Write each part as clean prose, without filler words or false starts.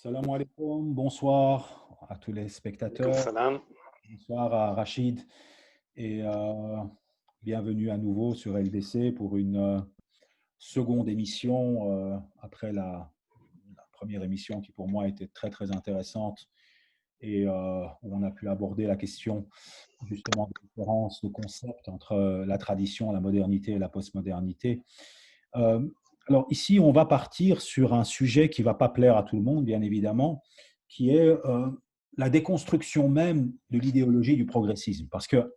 Salam alaikum, bonsoir à tous les Alaikum spectateurs, salam. bonsoir à Rachid et bienvenue à nouveau sur LDC pour une seconde émission après la première émission qui pour moi était très très intéressante et où on a pu aborder la question justement de différence de concept entre la tradition, la modernité et la postmodernité. Euh, alors ici, on va partir sur un sujet qui ne va pas plaire à tout le monde, bien évidemment, qui est la déconstruction même de l'idéologie du progressisme. Parce que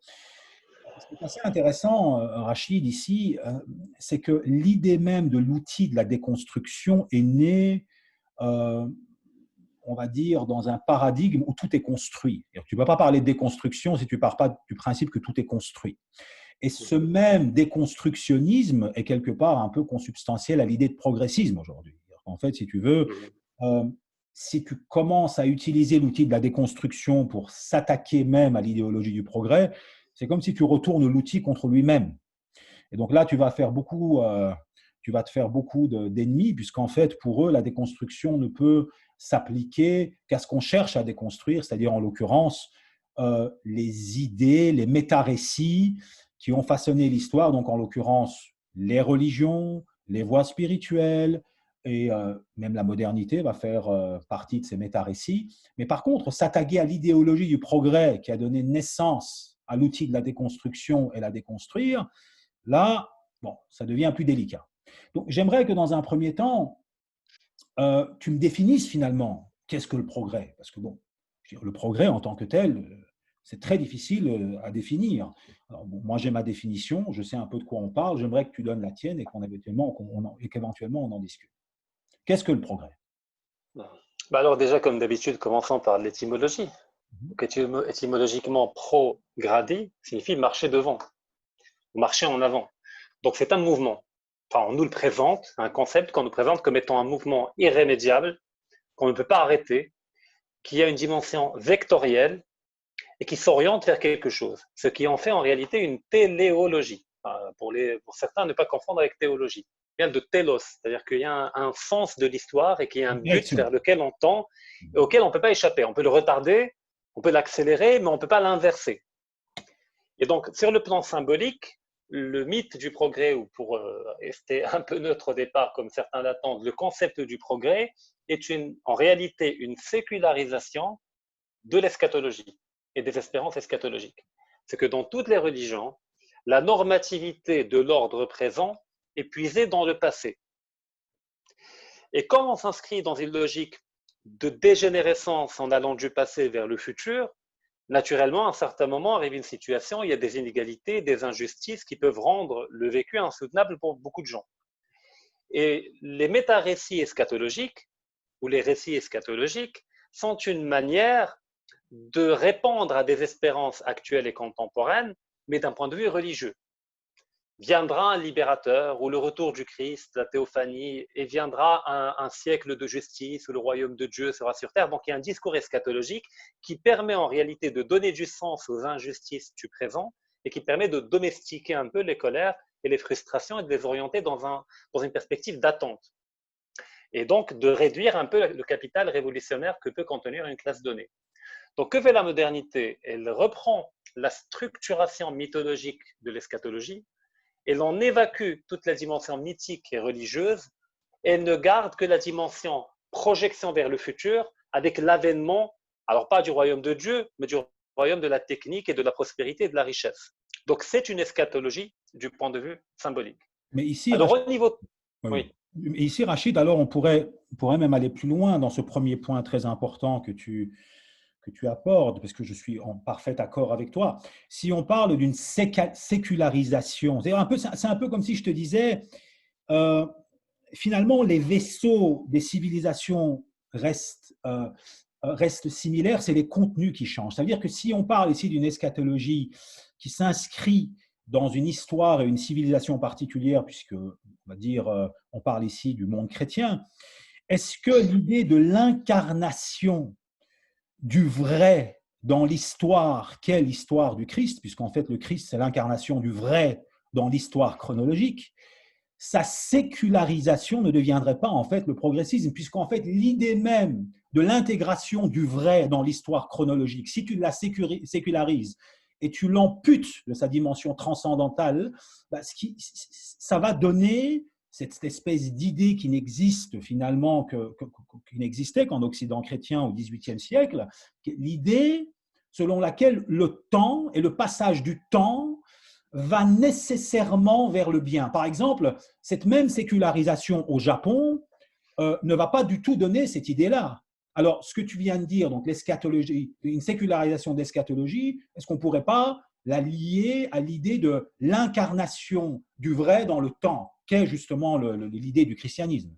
ce qui est assez intéressant, Rachid, ici, c'est que l'idée même de l'outil de la déconstruction est née, euh, on va dire, dans un paradigme où tout est construit. Tu ne peux pas parler de déconstruction si tu ne pars pas du principe que tout est construit. Et ce même déconstructionnisme est quelque part un peu consubstantiel à l'idée de progressisme aujourd'hui. En fait, si tu veux, euh, si tu commences à utiliser l'outil de la déconstruction pour s'attaquer même à l'idéologie du progrès, c'est comme si tu retournes l'outil contre lui-même. Et donc là, tu vas te faire beaucoup d'ennemis, puisqu'en fait, pour eux, la déconstruction ne peut s'appliquer qu'à ce qu'on cherche à déconstruire, c'est-à-dire en l'occurrence les idées, les méta-récits qui ont façonné l'histoire, donc en l'occurrence les religions, les voies spirituelles, et même la modernité va faire partie de ces méta-récits. Mais par contre, s'attaquer à l'idéologie du progrès qui a donné naissance à l'outil de la déconstruction et la déconstruire, là, bon, ça devient plus délicat. Donc, j'aimerais que dans un premier temps, tu me définisses finalement qu'est-ce que le progrès. Parce que bon, le progrès en tant que tel, c'est très difficile à définir. Alors, bon, moi, j'ai ma définition, je sais un peu de quoi on parle, j'aimerais que tu donnes la tienne et qu'éventuellement on en discute. Qu'est-ce que le progrès? Alors déjà, comme d'habitude, commençons par l'étymologie. Donc, étymologiquement, progradi signifie marcher devant, marcher en avant. Donc c'est un mouvement. Enfin, on nous le présente, un concept qu'on nous présente comme étant un mouvement irrémédiable, qu'on ne peut pas arrêter, qui a une dimension vectorielle et qui s'oriente vers quelque chose. Ce qui en fait en réalité une téléologie. Pour certains, ne pas confondre avec théologie. Il vient de télos, c'est-à-dire qu'il y a un sens de l'histoire et qu'il y a un Une but direction. vers lequel on tend et auquel on ne peut pas échapper. On peut le retarder, on peut l'accélérer, mais on ne peut pas l'inverser. Et donc, sur le plan symbolique, le mythe du progrès, ou pour rester un peu neutre au départ, comme certains l'attendent, le concept du progrès est en réalité une sécularisation de l'eschatologie et des espérances eschatologiques. C'est que dans toutes les religions, la normativité de l'ordre présent est puisée dans le passé. Et quand on s'inscrit dans une logique de dégénérescence en allant du passé vers le futur, naturellement, à un certain moment arrive une situation où il y a des inégalités, des injustices qui peuvent rendre le vécu insoutenable pour beaucoup de gens. Et les méta-récits eschatologiques, ou les récits eschatologiques, sont une manière de répondre à des espérances actuelles et contemporaines, mais d'un point de vue religieux. Viendra un libérateur ou le retour du Christ, la théophanie, et viendra un siècle de justice où le royaume de Dieu sera sur terre. Donc il y a un discours eschatologique qui permet en réalité de donner du sens aux injustices du présent et qui permet de domestiquer un peu les colères et les frustrations et de les orienter dans une perspective d'attente. Et donc de réduire un peu le capital révolutionnaire que peut contenir une classe donnée. Donc, que fait la modernité? Elle reprend la structuration mythologique de l'eschatologie, elle en évacue toute la dimension mythique et religieuse, et elle ne garde que la dimension projection vers le futur avec l'avènement, alors pas du royaume de Dieu, mais du royaume de la technique et de la prospérité et de la richesse. Donc, c'est une eschatologie du point de vue symbolique. Mais ici, Alors, Rachid, au niveau. oui. Oui. Ici, Rachid, alors on pourrait même aller plus loin dans ce premier point très important que tu apportes, parce que je suis en parfait accord avec toi. Si on parle d'une sécularisation, c'est un peu comme si je te disais, euh, finalement, les vaisseaux des civilisations restent similaires, c'est les contenus qui changent. Ça veut dire que si on parle ici d'une eschatologie qui s'inscrit dans une histoire et une civilisation particulière, puisque on va dire, on parle ici du monde chrétien, est-ce que l'idée de l'incarnation du vrai dans l'histoire qu'est l'histoire du Christ, puisqu'en fait le Christ c'est l'incarnation du vrai dans l'histoire chronologique, sa sécularisation ne deviendrait pas en fait le progressisme, puisqu'en fait l'idée même de l'intégration du vrai dans l'histoire chronologique, si tu la sécularises et tu l'amputes de sa dimension transcendantale, bah, ça va donner cette espèce d'idée qui n'existe finalement qui n'existait qu'en Occident chrétien au XVIIIe siècle, l'idée selon laquelle le temps et le passage du temps va nécessairement vers le bien. Par exemple, cette même sécularisation au Japon ne va pas du tout donner cette idée-là. Alors, ce que tu viens de dire, donc l'eschatologie, une sécularisation d'eschatologie, est-ce qu'on ne pourrait pas la lier à l'idée de l'incarnation du vrai dans le temps, qu'est justement l'idée du christianisme?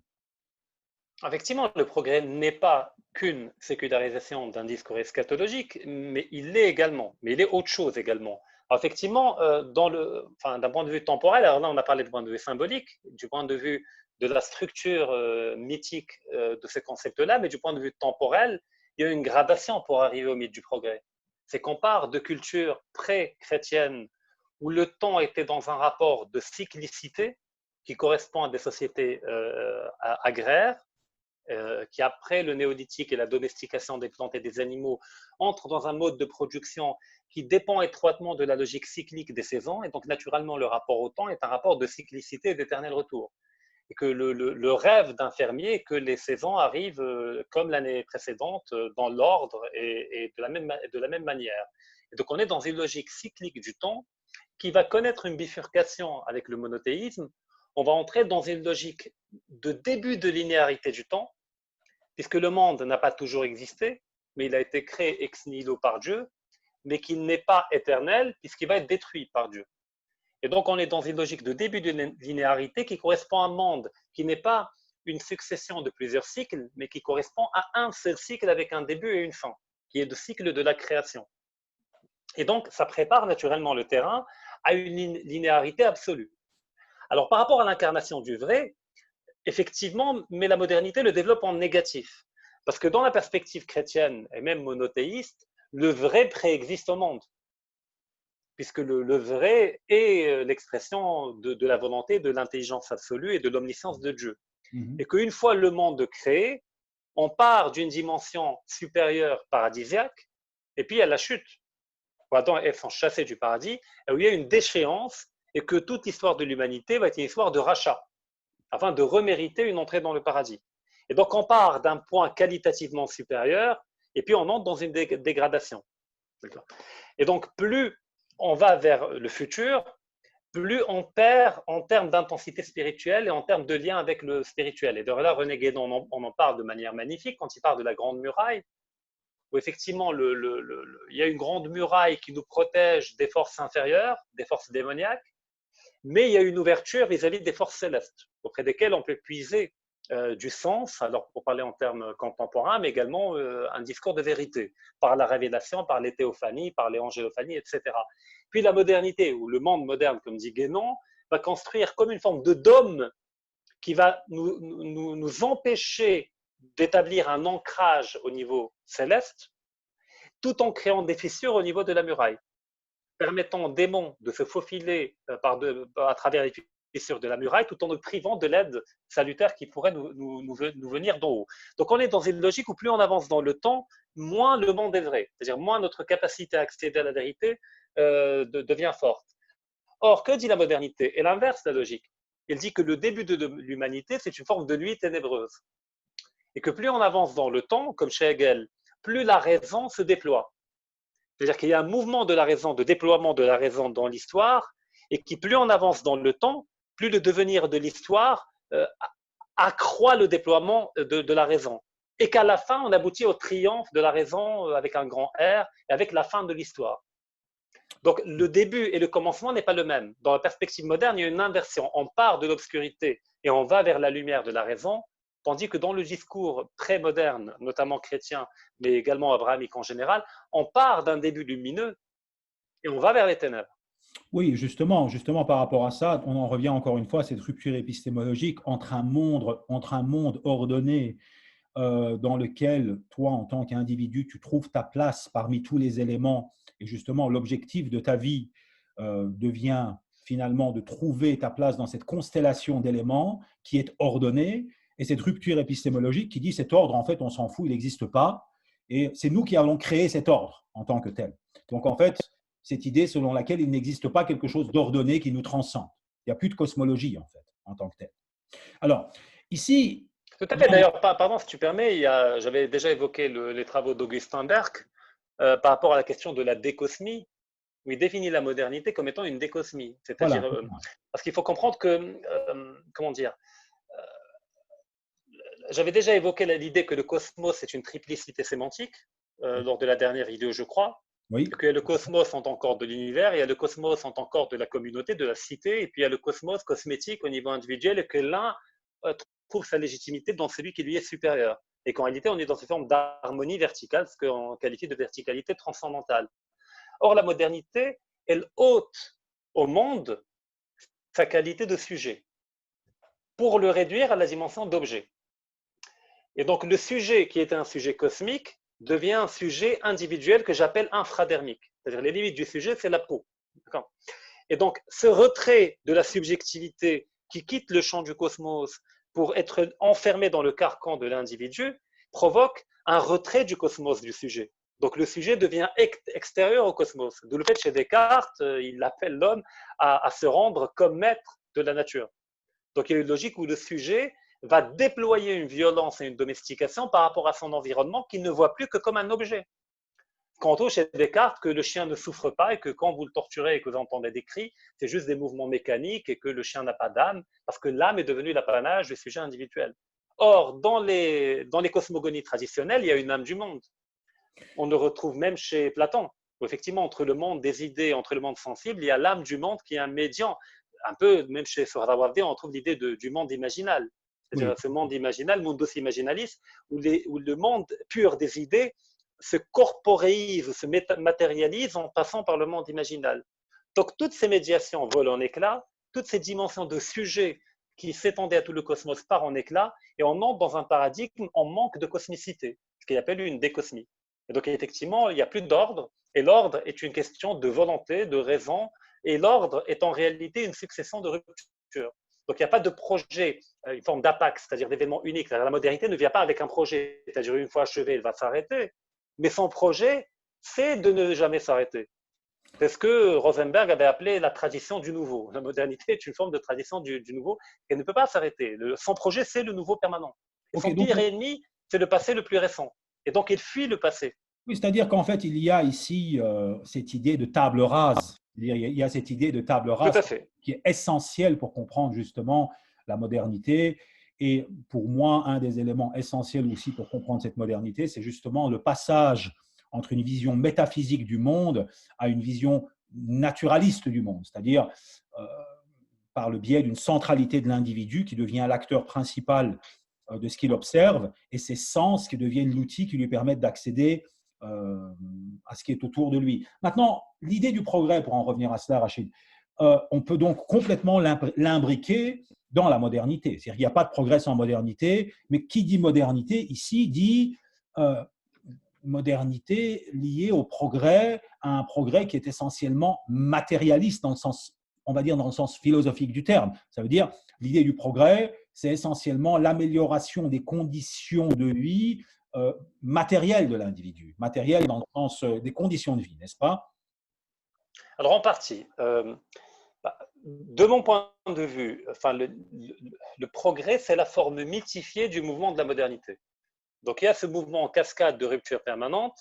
Effectivement, le progrès n'est pas qu'une sécularisation d'un discours eschatologique, mais il l'est également, mais il est autre chose également. Alors effectivement, d'un point de vue temporel, alors là on a parlé du point de vue symbolique, du point de vue de la structure mythique de ces concepts-là, mais du point de vue temporel, il y a une gradation pour arriver au mythe du progrès. C'est qu'on part de cultures pré-chrétiennes où le temps était dans un rapport de cyclicité qui correspond à des sociétés agraires, qui, après le néolithique et la domestication des plantes et des animaux, entre dans un mode de production qui dépend étroitement de la logique cyclique des saisons. Et donc, naturellement, le rapport au temps est un rapport de cyclicité et d'éternel retour. Et que le rêve d'un fermier est que les saisons arrivent comme l'année précédente, dans l'ordre et de la même manière. Et donc, on est dans une logique cyclique du temps qui va connaître une bifurcation avec le monothéisme. On va entrer dans une logique de début de linéarité du temps, puisque le monde n'a pas toujours existé, mais il a été créé ex nihilo par Dieu, mais qu'il n'est pas éternel, puisqu'il va être détruit par Dieu. Et donc, on est dans une logique de début de linéarité qui correspond à un monde qui n'est pas une succession de plusieurs cycles, mais qui correspond à un seul cycle avec un début et une fin, qui est le cycle de la création. Et donc, ça prépare naturellement le terrain à une linéarité absolue. Alors, par rapport à l'incarnation du vrai, effectivement, mais la modernité le développe en négatif. Parce que dans la perspective chrétienne et même monothéiste, le vrai préexiste au monde. Puisque le vrai est l'expression de la volonté, de l'intelligence absolue et de l'omniscience de Dieu. Mhm. Et qu'une fois le monde créé, on part d'une dimension supérieure paradisiaque, et puis il y a la chute. Adam et Ève sont chassés du paradis, où il y a une déchéance, et que toute l'histoire de l'humanité va être une histoire de rachat, afin de remériter une entrée dans le paradis. Et donc, on part d'un point qualitativement supérieur, et puis on entre dans une dégradation. Et donc, plus on va vers le futur, plus on perd en termes d'intensité spirituelle et en termes de lien avec le spirituel. Et de là, René Guénon, on en parle de manière magnifique quand il parle de la Grande Muraille, où effectivement, il y a une grande muraille qui nous protège des forces inférieures, des forces démoniaques, mais il y a une ouverture vis-à-vis des forces célestes, auprès desquelles on peut puiser du sens, alors pour parler en termes contemporains, mais également un discours de vérité, par la révélation, par les théophanies, par les angélophanies, etc. Puis la modernité, ou le monde moderne, comme dit Guénon, va construire comme une forme de dôme qui va nous empêcher d'établir un ancrage au niveau céleste, tout en créant des fissures au niveau de la muraille, permettant aux démons de se faufiler à travers les fissures de la muraille, tout en nous privant de l'aide salutaire qui pourrait nous venir d'en haut. Donc on est dans une logique où plus on avance dans le temps, moins le monde est vrai, c'est-à-dire moins notre capacité à accéder à la vérité devient forte. Or, que dit la modernité? Et l'inverse de la logique. Elle dit que le début de l'humanité, c'est une forme de nuit ténébreuse. Et que plus on avance dans le temps, comme chez Hegel, plus la raison se déploie. C'est-à-dire qu'il y a un mouvement de la raison, de déploiement de la raison dans l'histoire, et qui plus on avance dans le temps, plus le devenir de l'histoire accroît le déploiement de la raison. Et qu'à la fin, on aboutit au triomphe de la raison avec un grand R, et avec la fin de l'histoire. Donc le début et le commencement n'est pas le même. Dans la perspective moderne, il y a une inversion. On part de l'obscurité et on va vers la lumière de la raison, tandis que dans le discours pré-moderne, notamment chrétien, mais également abrahamique en général, on part d'un début lumineux et on va vers les ténèbres. Oui, justement, par rapport à ça, on en revient encore une fois à cette rupture épistémologique entre un monde ordonné dans lequel toi, en tant qu'individu, tu trouves ta place parmi tous les éléments et justement l'objectif de ta vie devient finalement de trouver ta place dans cette constellation d'éléments qui est ordonnée, et cette rupture épistémologique qui dit cet ordre, en fait, on s'en fout, il n'existe pas, et c'est nous qui allons créer cet ordre en tant que tel. Donc, en fait, cette idée selon laquelle il n'existe pas quelque chose d'ordonné qui nous transcende. Il n'y a plus de cosmologie, en fait, en tant que tel. Alors, ici… Tout à fait. D'ailleurs, pardon, si tu permets, j'avais déjà évoqué les travaux d'Augustin Berg par rapport à la question de la décosmie, où il définit la modernité comme étant une décosmie. C'est-à-dire, Voilà. parce qu'il faut comprendre que, comment dire, j'avais déjà évoqué l'idée que le cosmos est une triplicité sémantique lors de la dernière vidéo, je crois. Oui. Il y a le cosmos en tant qu'ordre de l'univers, il y a le cosmos en tant qu'ordre de la communauté, de la cité, et puis il y a le cosmos cosmétique au niveau individuel, et que l'un trouve sa légitimité dans celui qui lui est supérieur. Et qu'en réalité, on est dans une forme d'harmonie verticale, ce qu'on qualifie de verticalité transcendantale. Or, la modernité, elle ôte au monde sa qualité de sujet pour le réduire à la dimension d'objet. Et donc, le sujet qui était un sujet cosmique devient un sujet individuel que j'appelle infradermique. C'est-à-dire, les limites du sujet, c'est la peau. Et donc, ce retrait de la subjectivité qui quitte le champ du cosmos pour être enfermé dans le carcan de l'individu provoque un retrait du cosmos du sujet. Donc, le sujet devient extérieur au cosmos. D'où le fait, chez Descartes, il appelle l'homme à se rendre comme maître de la nature. Donc, il y a une logique où le sujet va déployer une violence et une domestication par rapport à son environnement qu'il ne voit plus que comme un objet. Quant au chez Descartes, que le chien ne souffre pas et que quand vous le torturez et que vous entendez des cris, c'est juste des mouvements mécaniques et que le chien n'a pas d'âme, parce que l'âme est devenue l'apanage du sujet individuel. Or, dans les cosmogonies traditionnelles, il y a une âme du monde. On le retrouve même chez Platon, où effectivement, entre le monde des idées, entre le monde sensible, il y a l'âme du monde qui est un médian. Un peu, même chez Sohrawardi, on trouve l'idée du monde imaginal. C'est-à-dire ce monde imaginal, mundus imaginalis, où le monde pur des idées se corporéise, se matérialise en passant par le monde imaginal. Donc, toutes ces médiations volent en éclats, toutes ces dimensions de sujets qui s'étendaient à tout le cosmos partent en éclats, et on entre dans un paradigme en manque de cosmicité, ce qu'il appelle une décosmie. Et donc, effectivement, il n'y a plus d'ordre, et l'ordre est une question de volonté, de raison, et l'ordre est en réalité une succession de ruptures. Donc, il n'y a pas de projet, une forme d'apax, c'est-à-dire d'événement unique. La modernité ne vient pas avec un projet, c'est-à-dire une fois achevé, elle va s'arrêter. Mais son projet, c'est de ne jamais s'arrêter. C'est ce que Rosenberg avait appelé la tradition du nouveau. La modernité est une forme de tradition du nouveau qu'elle ne peut pas s'arrêter. Son projet, c'est le nouveau permanent. Et son pire ennemi, c'est le passé le plus récent. Et donc, il fuit le passé. Oui, c'est-à-dire qu'en fait, il y a ici cette idée de table rase. Il y a cette idée de table rase qui est essentielle pour comprendre justement la modernité. Et pour moi, un des éléments essentiels aussi pour comprendre cette modernité, c'est justement le passage entre une vision métaphysique du monde à une vision naturaliste du monde, c'est-à-dire par le biais d'une centralité de l'individu qui devient l'acteur principal de ce qu'il observe, et ses sens qui deviennent l'outil qui lui permettent d'accéder à ce qui est autour de lui. Maintenant, l'idée du progrès, pour en revenir à cela, Rachid, on peut donc complètement l'imbriquer dans la modernité. C'est-à-dire qu'il n'y a pas de progrès sans modernité, mais qui dit modernité ici dit modernité liée au progrès, à un progrès qui est essentiellement matérialiste dans le sens, on va dire dans le sens philosophique du terme. Ça veut dire l'idée du progrès, c'est essentiellement l'amélioration des conditions de vie matérielles de l'individu, matérielles dans le sens des conditions de vie, n'est-ce pas? Alors en partie. De mon point de vue, enfin, le progrès, c'est la forme mythifiée du mouvement de la modernité. Donc il y a ce mouvement en cascade de rupture permanente,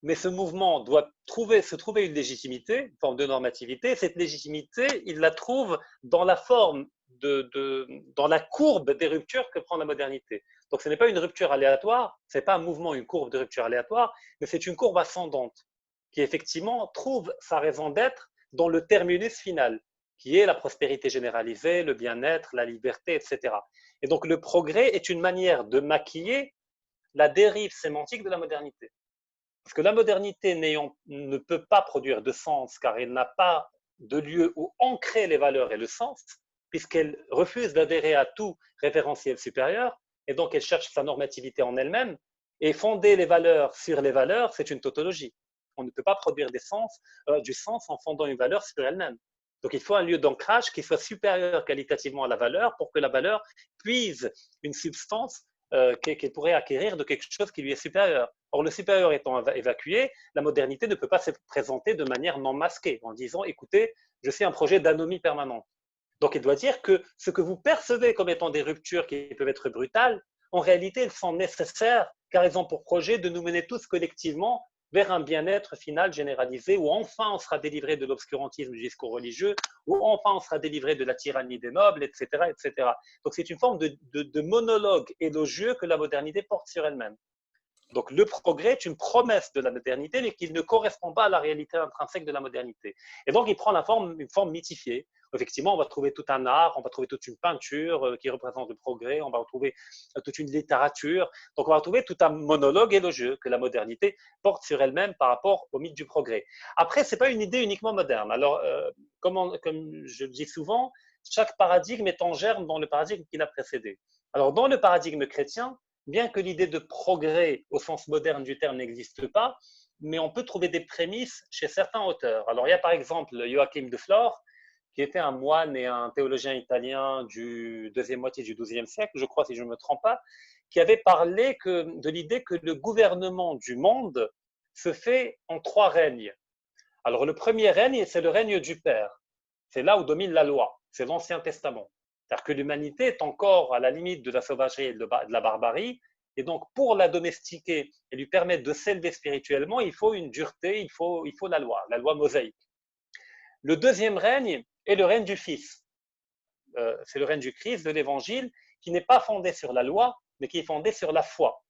mais ce mouvement doit se trouver une légitimité, une forme de normativité. Cette légitimité, il la trouve dans la forme, dans la courbe des ruptures que prend la modernité. Donc ce n'est pas une rupture aléatoire, ce n'est pas un mouvement, une courbe de rupture aléatoire, mais c'est une courbe ascendante qui effectivement trouve sa raison d'être dans le terminus final, qui est la prospérité généralisée, le bien-être, la liberté, etc. Et donc le progrès est une manière de maquiller la dérive sémantique de la modernité. Parce que la modernité ne peut pas produire de sens car elle n'a pas de lieu où ancrer les valeurs et le sens, puisqu'elle refuse d'adhérer à tout référentiel supérieur, et donc elle cherche sa normativité en elle-même, et fonder les valeurs sur les valeurs, c'est une tautologie. On ne peut pas produire du sens en fondant une valeur sur elle-même. Donc, il faut un lieu d'ancrage qui soit supérieur qualitativement à la valeur pour que la valeur puise une substance qu'elle pourrait acquérir de quelque chose qui lui est supérieur. Or, le supérieur étant évacué, la modernité ne peut pas se présenter de manière non masquée en disant, écoutez, je suis un projet d'anomie permanente. Donc, il doit dire que ce que vous percevez comme étant des ruptures qui peuvent être brutales, en réalité, elles sont nécessaires car elles ont pour projet de nous mener tous collectivement vers un bien-être final généralisé où enfin on sera délivré de l'obscurantisme du discours religieux, où enfin on sera délivré de la tyrannie des nobles, etc. etc. Donc c'est une forme de monologue élogieux que la modernité porte sur elle-même. Donc le progrès est une promesse de la modernité, mais qui ne correspond pas à la réalité intrinsèque de la modernité. Et donc il prend une forme mythifiée. Effectivement, on va trouver tout un art, on va trouver toute une peinture qui représente le progrès, on va retrouver toute une littérature. Donc on va retrouver tout un monologue élogieux que la modernité porte sur elle-même par rapport au mythe du progrès. Après, ce n'est pas une idée uniquement moderne. Alors, comme je le dis souvent, chaque paradigme est en germe dans le paradigme qui l'a précédé. Alors, dans le paradigme chrétien, bien que l'idée de progrès au sens moderne du terme n'existe pas, mais on peut trouver des prémices chez certains auteurs. Alors, il y a par exemple Joachim de Flore, qui était un moine et un théologien italien du deuxième moitié du XIIe siècle, je crois, si je ne me trompe pas, qui avait parlé de l'idée que le gouvernement du monde se fait en 3 règnes. Alors, le premier règne, c'est le règne du Père. C'est là où domine la loi. C'est l'Ancien Testament. C'est-à-dire que l'humanité est encore à la limite de la sauvagerie et de la barbarie. Et donc, pour la domestiquer et lui permettre de s'élever spirituellement, il faut une dureté, il faut la loi mosaïque. Le deuxième règne est le règne du Fils. C'est le règne du Christ, de l'Évangile, qui n'est pas fondé sur la loi, mais qui est fondé sur la foi.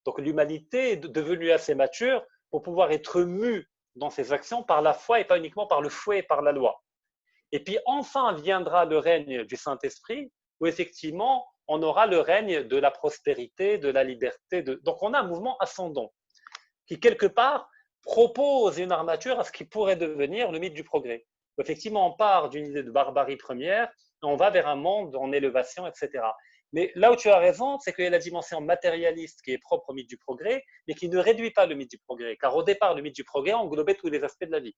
Donc, l'humanité est devenue assez mature pour pouvoir être mue dans ses actions par la foi et pas uniquement par le fouet et par la loi. Et puis enfin viendra le règne du Saint-Esprit, où effectivement, on aura le règne de la prospérité, de la liberté. Donc on a un mouvement ascendant, qui quelque part propose une armature à ce qui pourrait devenir le mythe du progrès. Effectivement, on part d'une idée de barbarie première, on va vers un monde en élévation, etc. Mais là où tu as raison, c'est qu'il y a la dimension matérialiste qui est propre au mythe du progrès, mais qui ne réduit pas le mythe du progrès. Car au départ, le mythe du progrès englobait tous les aspects de la vie.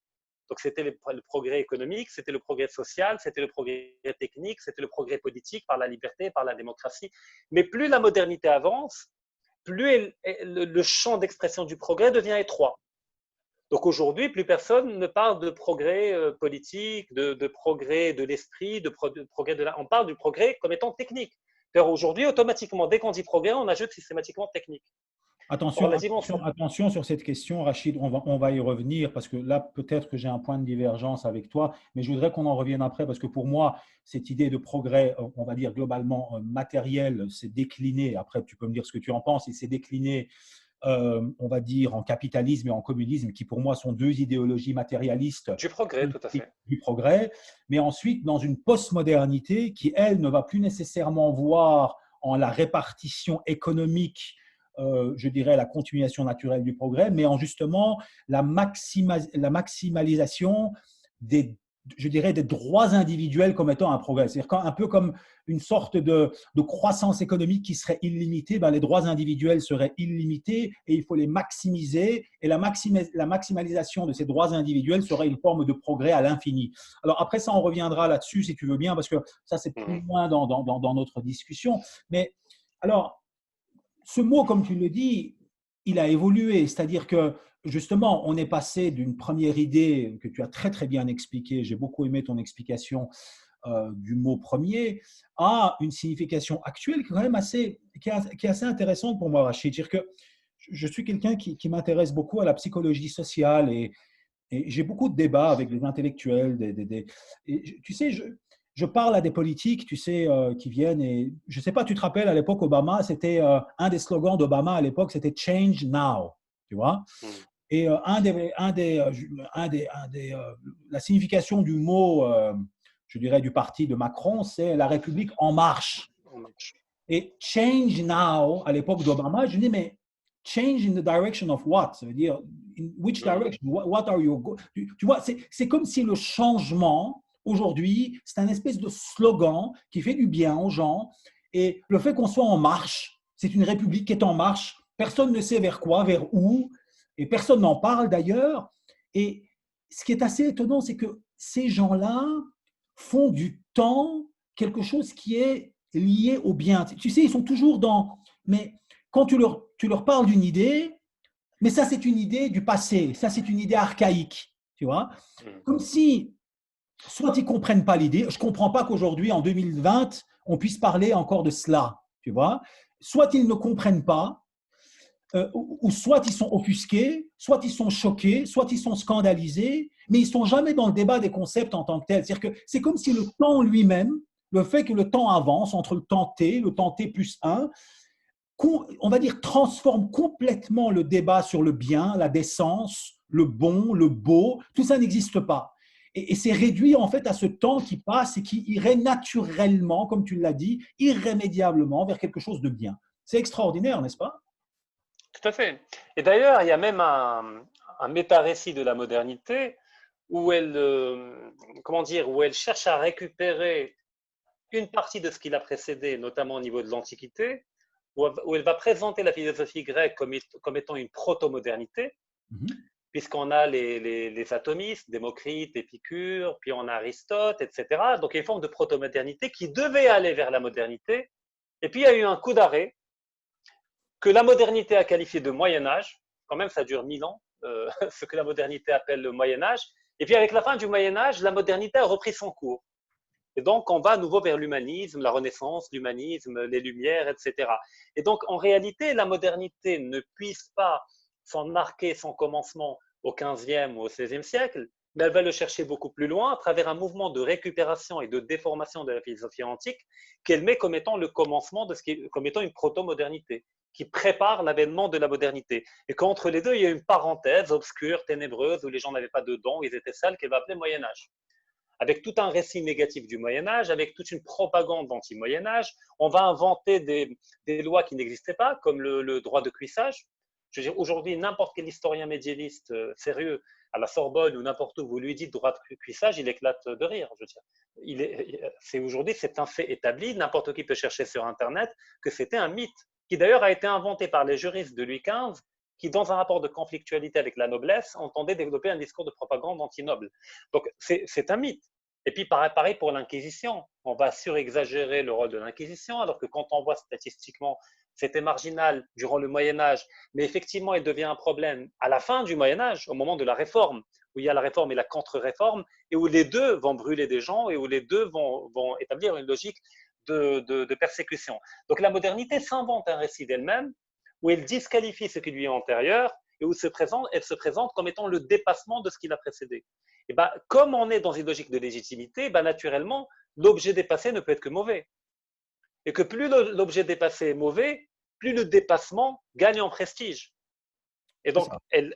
Donc, c'était le progrès économique, c'était le progrès social, c'était le progrès technique, c'était le progrès politique par la liberté, par la démocratie. Mais plus la modernité avance, plus le champ d'expression du progrès devient étroit. Donc, aujourd'hui, plus personne ne parle de progrès politique, de progrès de l'esprit, de progrès de on parle du progrès comme étant technique. Aujourd'hui, automatiquement, dès qu'on dit progrès, on ajoute systématiquement technique. Attention sur cette question, Rachid, on va y revenir parce que là, peut-être que j'ai un point de divergence avec toi, mais je voudrais qu'on en revienne après parce que pour moi, cette idée de progrès, on va dire globalement matériel, c'est décliné, après tu peux me dire ce que tu en penses, et c'est décliné, on va dire, en capitalisme et en communisme, qui pour moi sont 2 idéologies matérialistes du progrès, tout à fait. Du progrès, mais ensuite dans une postmodernité qui, elle, ne va plus nécessairement voir en la répartition économique je dirais, la continuation naturelle du progrès, mais en justement la maximalisation je dirais, des droits individuels comme étant un progrès. C'est-à-dire un peu comme une sorte de croissance économique qui serait illimitée, ben les droits individuels seraient illimités et il faut les maximiser. Et la maximalisation de ces droits individuels serait une forme de progrès à l'infini. Alors après ça, on reviendra là-dessus si tu veux bien, parce que ça, c'est plus loin dans notre discussion. Mais alors, ce mot, comme tu le dis, il a évolué. C'est-à-dire que, justement, on est passé d'une première idée que tu as très, très bien expliquée, j'ai beaucoup aimé ton explication du mot premier, à une signification actuelle qui est quand même qui est assez intéressante pour moi, Rachid. C'est-à-dire que je suis quelqu'un qui m'intéresse beaucoup à la psychologie sociale et j'ai beaucoup de débats avec des intellectuels. Et, tu sais, je parle à des politiques, tu sais, qui viennent et je ne sais pas, tu te rappelles, à l'époque, Obama, c'était un des slogans d'Obama à l'époque, c'était Change Now, tu vois. Et la signification du mot, je dirais, du parti de Macron, c'est la République en marche. Et Change Now, à l'époque d'Obama, je dis, mais change in the direction of what? Ça veut dire, in which direction? What are you tu vois, c'est comme si le changement, aujourd'hui, c'est un espèce de slogan qui fait du bien aux gens. Et le fait qu'on soit en marche, c'est une république qui est en marche. Personne ne sait vers quoi, vers où, et personne n'en parle d'ailleurs. Et ce qui est assez étonnant, c'est que ces gens-là font du temps quelque chose qui est lié au bien. Tu sais, ils sont toujours dans… Mais quand tu leur parles d'une idée, mais ça, c'est une idée du passé, ça, c'est une idée archaïque, tu vois. Mhm. Comme si, soit ils ne comprennent pas l'idée, je ne comprends pas qu'aujourd'hui, en 2020, on puisse parler encore de cela, tu vois. Soit ils ne comprennent pas, ou soit ils sont offusqués, soit ils sont choqués, soit ils sont scandalisés, mais ils ne sont jamais dans le débat des concepts en tant que tel. C'est-à-dire que c'est comme si le temps lui-même, le fait que le temps avance entre le temps t plus un, on va dire, transforme complètement le débat sur le bien, la décence, le bon, le beau. Tout ça n'existe pas. Et c'est réduit en fait à ce temps qui passe et qui irait naturellement, comme tu l'as dit, irrémédiablement vers quelque chose de bien. C'est extraordinaire, n'est-ce pas? Tout à fait. Et d'ailleurs, il y a même un méta-récit de la modernité où elle, comment dire, où elle cherche à récupérer une partie de ce qui l'a précédé, notamment au niveau de l'Antiquité, où elle va présenter la philosophie grecque comme étant une proto-modernité, Mhm. puisqu'on a les atomistes, Démocrite, Épicure, puis on a Aristote, etc. Donc il y a une forme de proto-modernité qui devait aller vers la modernité. Et puis il y a eu un coup d'arrêt que la modernité a qualifié de Moyen Âge. Quand même, ça dure 1000 ans, ce que la modernité appelle le Moyen Âge. Et puis avec la fin du Moyen Âge, la modernité a repris son cours. Et donc, on va à nouveau vers l'humanisme, la Renaissance, l'humanisme, les Lumières, etc. Et donc, en réalité, la modernité ne puisse pas s'en marquer son commencement au XVe ou au XVIe siècle, mais elle va le chercher beaucoup plus loin à travers un mouvement de récupération et de déformation de la philosophie antique qu'elle met comme étant le commencement de ce qui est, comme étant une proto-modernité qui prépare l'avènement de la modernité. Et qu'entre les deux, il y a une parenthèse obscure, ténébreuse, où les gens n'avaient pas de dons, ils étaient sales, qu'elle va appeler Moyen Âge avec tout un récit négatif du Moyen Âge, avec toute une propagande d'anti-Moyen Âge. On va inventer des lois qui n'existaient pas, comme le droit de cuissage. Je veux dire, aujourd'hui, n'importe quel historien médiéviste sérieux à la Sorbonne ou n'importe où, vous lui dites droit de cuissage, il éclate de rire. Je veux dire, aujourd'hui, c'est un fait établi. N'importe qui peut chercher sur Internet que c'était un mythe, qui d'ailleurs a été inventé par les juristes de Louis XV, qui, dans un rapport de conflictualité avec la noblesse, entendaient développer un discours de propagande anti-noble. Donc, c'est un mythe. Et puis, pareil pour l'Inquisition. On va surexagérer le rôle de l'Inquisition, alors que quand on voit statistiquement, c'était marginal durant le Moyen-Âge, mais effectivement, il devient un problème à la fin du Moyen-Âge, au moment de la Réforme, où il y a la Réforme et la contre-réforme, et où les deux vont brûler des gens, et où les deux vont établir une logique de persécution. Donc, la modernité s'invente un récit d'elle-même, où elle disqualifie ce qui lui est antérieur, et où elle se présente comme étant le dépassement de ce qui l'a précédé. Et ben, comme on est dans une logique de légitimité, ben, naturellement, l'objet dépassé ne peut être que mauvais. Et que plus l'objet dépassé est mauvais, plus le dépassement gagne en prestige. Et C'est donc, ça.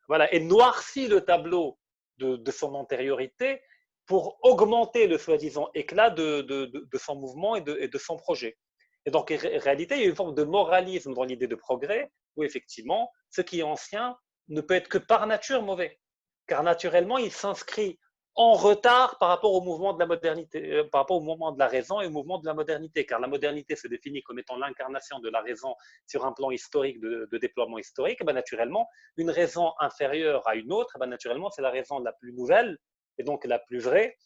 voilà, elle noircit le tableau de son antériorité pour augmenter le soi-disant éclat de son mouvement et de son projet. Et donc, en réalité, il y a une forme de moralisme dans l'idée de progrès, où effectivement, ce qui est ancien ne peut être que par nature mauvais, car naturellement, il s'inscrit en retard par rapport au mouvement de la modernité, par rapport au mouvement de la raison et au mouvement de la modernité, car la modernité se définit comme étant l'incarnation de la raison sur un plan historique de déploiement historique. Et bien, naturellement, une raison inférieure à une autre, et bien, naturellement, c'est la raison la plus nouvelle et donc la plus vraie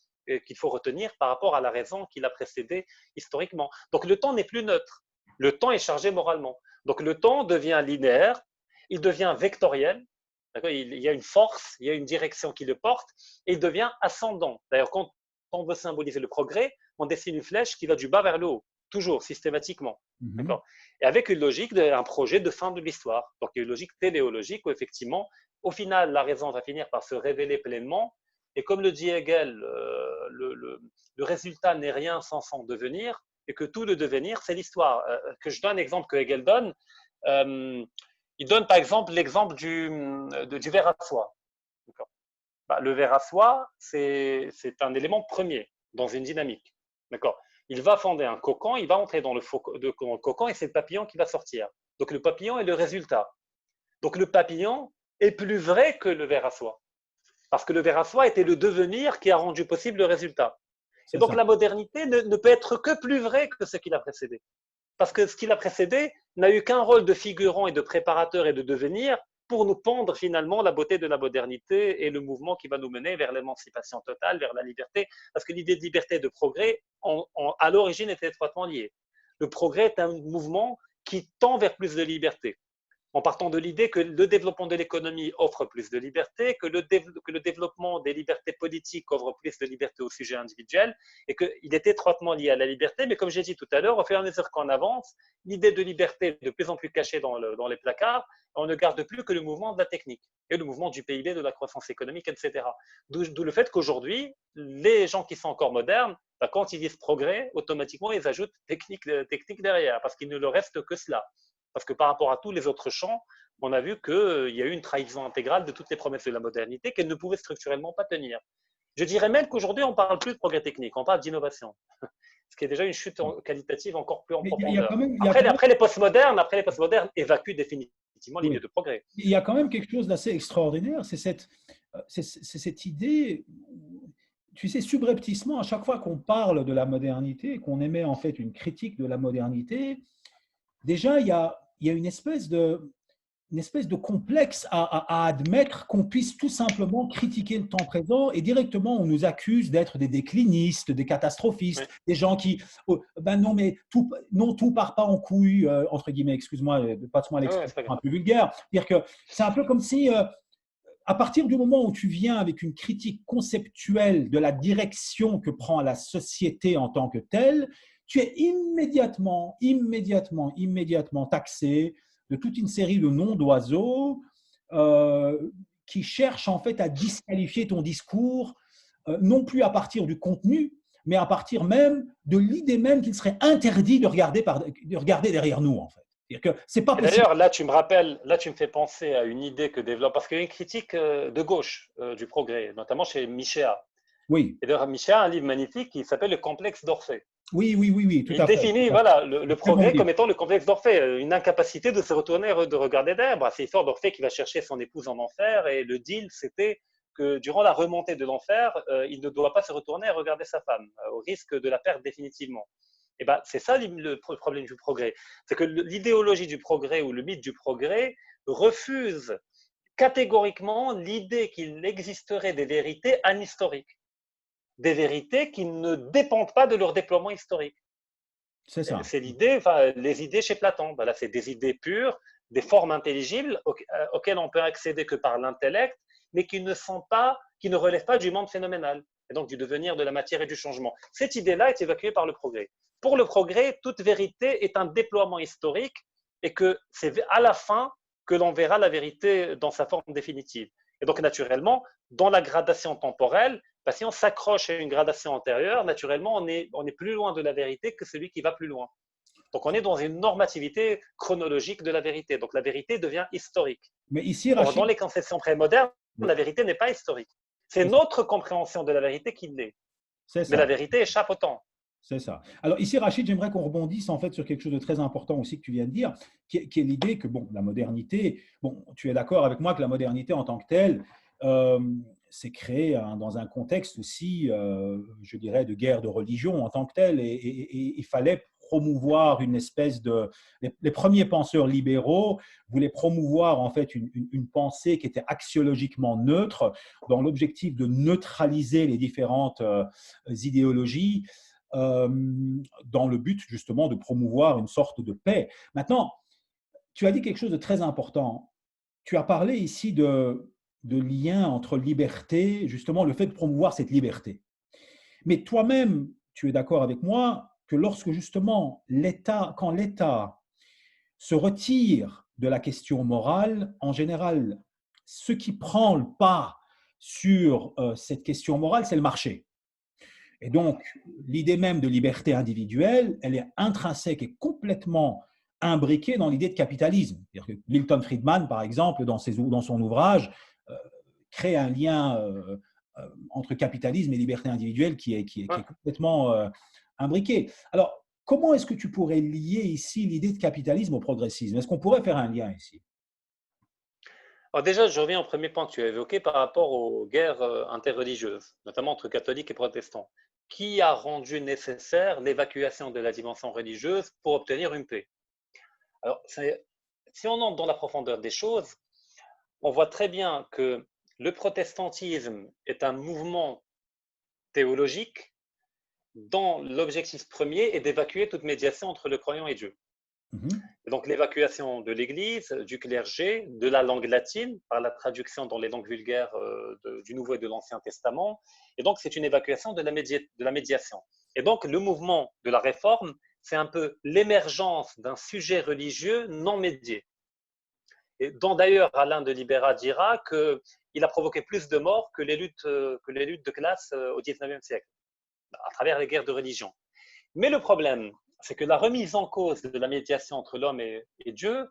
qu'il faut retenir par rapport à la raison qui l'a précédée historiquement. Donc le temps n'est plus neutre, le temps est chargé moralement. Donc le temps devient linéaire, il devient vectoriel, il y a une force, il y a une direction qui le porte, et il devient ascendant. D'ailleurs, quand on veut symboliser le progrès, on dessine une flèche qui va du bas vers le haut, toujours, systématiquement. Mhm. D'accord. Et avec une logique, un projet de fin de l'histoire. Donc, il y a une logique téléologique où, effectivement, au final, la raison va finir par se révéler pleinement. Et comme le dit Hegel, le résultat n'est rien sans son devenir, et que tout le devenir, c'est l'histoire. Que je donne un exemple que Hegel donne. Euh, il donne par exemple l'exemple du verre à soie. Bah, le verre à soie, c'est un élément premier dans une dynamique. D'accord. Il va fonder un cocon, il va entrer dans le cocon et c'est le papillon qui va sortir. Donc le papillon est le résultat. Donc le papillon est plus vrai que le verre à soie. Parce que le verre à soie était le devenir qui a rendu possible le résultat. Et C'est donc ça. la modernité ne peut être que plus vrai que ce qui l'a précédé. Parce que ce qui l'a précédé n'a eu qu'un rôle de figurant et de préparateur et de devenir pour nous pendre finalement la beauté de la modernité et le mouvement qui va nous mener vers l'émancipation totale, vers la liberté, parce que l'idée de liberté et de progrès, à l'origine, était étroitement liée. Le progrès est un mouvement qui tend vers plus de liberté, en partant de l'idée que le développement de l'économie offre plus de liberté, que le développement des libertés politiques offre plus de liberté au sujet individuel, et qu'il est étroitement lié à la liberté. Mais comme j'ai dit tout à l'heure, au fur et à mesure qu'on avance, l'idée de liberté est de plus en plus cachée dans les placards, on ne garde plus que le mouvement de la technique et le mouvement du PIB, de la croissance économique, etc. D'où le fait qu'aujourd'hui, les gens qui sont encore modernes, quand ils disent progrès, automatiquement, ils ajoutent technique derrière, parce qu'il ne leur reste que cela. Parce que par rapport à tous les autres champs, on a vu qu'il y a eu une trahison intégrale de toutes les promesses de la modernité qu'elles ne pouvaient structurellement pas tenir. Je dirais même qu'aujourd'hui, on ne parle plus de progrès technique, on parle d'innovation. Ce qui est déjà une chute qualitative encore plus en profondeur. Après les postmodernes évacuent définitivement l'idée de progrès. Il y a quand même quelque chose d'assez extraordinaire, c'est cette idée, tu sais, subrepticement, à chaque fois qu'on parle de la modernité, qu'on émet en fait une critique de la modernité, déjà, il y a une espèce de complexe à admettre qu'on puisse tout simplement critiquer le temps présent et directement on nous accuse d'être des déclinistes, des catastrophistes, Oui. des gens qui, ben non mais tout part pas en couille, entre guillemets, excuse-moi, passe-moi l'expression un peu vulgaire, c'est-à-dire que c'est un peu comme si à partir du moment où tu viens avec une critique conceptuelle de la direction que prend la société en tant que telle, tu es immédiatement taxé de toute une série de noms d'oiseaux qui cherchent en fait à disqualifier ton discours, non plus à partir du contenu, mais à partir même de l'idée même qu'il serait interdit de regarder derrière nous, en fait. C'est pas possible. D'ailleurs, là, tu me fais penser à une idée que développe, parce qu'il y a une critique de gauche du progrès, notamment chez Michéa. Oui. Et d'ailleurs, Michéa a un livre magnifique qui s'appelle Le complexe d'Orphée. Oui, tout Il à fait. définit le progrès comme étant le complexe d'Orphée, une incapacité de se retourner, de regarder derrière. C'est l'histoire d'Orphée qui va chercher son épouse en enfer, et le deal, c'était que durant la remontée de l'enfer, il ne doit pas se retourner et regarder sa femme, au risque de la perdre définitivement. Et ben, c'est ça le problème du progrès. C'est que l'idéologie du progrès ou le mythe du progrès refuse catégoriquement l'idée qu'il existerait des vérités anhistoriques, des vérités qui ne dépendent pas de leur déploiement historique. C'est ça. C'est l'idée, les idées chez Platon. Voilà, c'est des idées pures, des formes intelligibles auxquelles on peut accéder que par l'intellect, mais qui ne relèvent pas du monde phénoménal, et donc du devenir de la matière et du changement. Cette idée-là est évacuée par le progrès. Pour le progrès, toute vérité est un déploiement historique, et que c'est à la fin que l'on verra la vérité dans sa forme définitive. Et donc, naturellement, dans la gradation temporelle, si on s'accroche à une gradation antérieure, naturellement, on est plus loin de la vérité que celui qui va plus loin. Donc, on est dans une normativité chronologique de la vérité. Donc, la vérité devient historique. Mais ici, Or, dans les conceptions prémodernes, la vérité n'est pas historique. C'est notre compréhension de la vérité qui l'est. Mais la vérité échappe au temps. C'est ça. Alors ici, Rachid, j'aimerais qu'on rebondisse en fait sur quelque chose de très important aussi que tu viens de dire, qui est l'idée que bon, la modernité, bon, tu es d'accord avec moi que la modernité en tant que telle s'est créée dans un contexte aussi, je dirais, de guerre de religion en tant que telle, et il fallait promouvoir une espèce de… Les premiers penseurs libéraux voulaient promouvoir en fait une pensée qui était axiologiquement neutre, dans l'objectif de neutraliser les différentes idéologies, dans le but justement de promouvoir une sorte de paix. Maintenant, tu as dit quelque chose de très important. Tu as parlé ici de lien entre liberté, justement le fait de promouvoir cette liberté. Mais toi-même, tu es d'accord avec moi que lorsque justement quand l'État se retire de la question morale, en général, ce qui prend le pas sur cette question morale, c'est le marché. Et donc, l'idée même de liberté individuelle, elle est intrinsèque et complètement imbriquée dans l'idée de capitalisme. C'est-à-dire que Milton Friedman, par exemple, dans son ouvrage, crée un lien entre capitalisme et liberté individuelle qui est complètement imbriqué. Alors, comment est-ce que tu pourrais lier ici l'idée de capitalisme au progressisme? Est-ce qu'on pourrait faire un lien ici? Alors déjà, je reviens au premier point que tu as évoqué par rapport aux guerres interreligieuses, notamment entre catholiques et protestants. Qui a rendu nécessaire l'évacuation de la dimension religieuse pour obtenir une paix? Alors, si on entre dans la profondeur des choses, on voit très bien que le protestantisme est un mouvement théologique dont l'objectif premier est d'évacuer toute médiation entre le croyant et Dieu. Mhm. Et donc l'évacuation de l'Église, du clergé, de la langue latine, par la traduction dans les langues vulgaires du Nouveau et de l'Ancien Testament. Et donc c'est une évacuation de la médiation. Et donc le mouvement de la réforme, c'est un peu l'émergence d'un sujet religieux non médié. Et dont d'ailleurs Alain de Libera dira qu'il a provoqué plus de morts que les luttes de classe au XIXe siècle, à travers les guerres de religion. Mais le problème, c'est que la remise en cause de la médiation entre l'homme et Dieu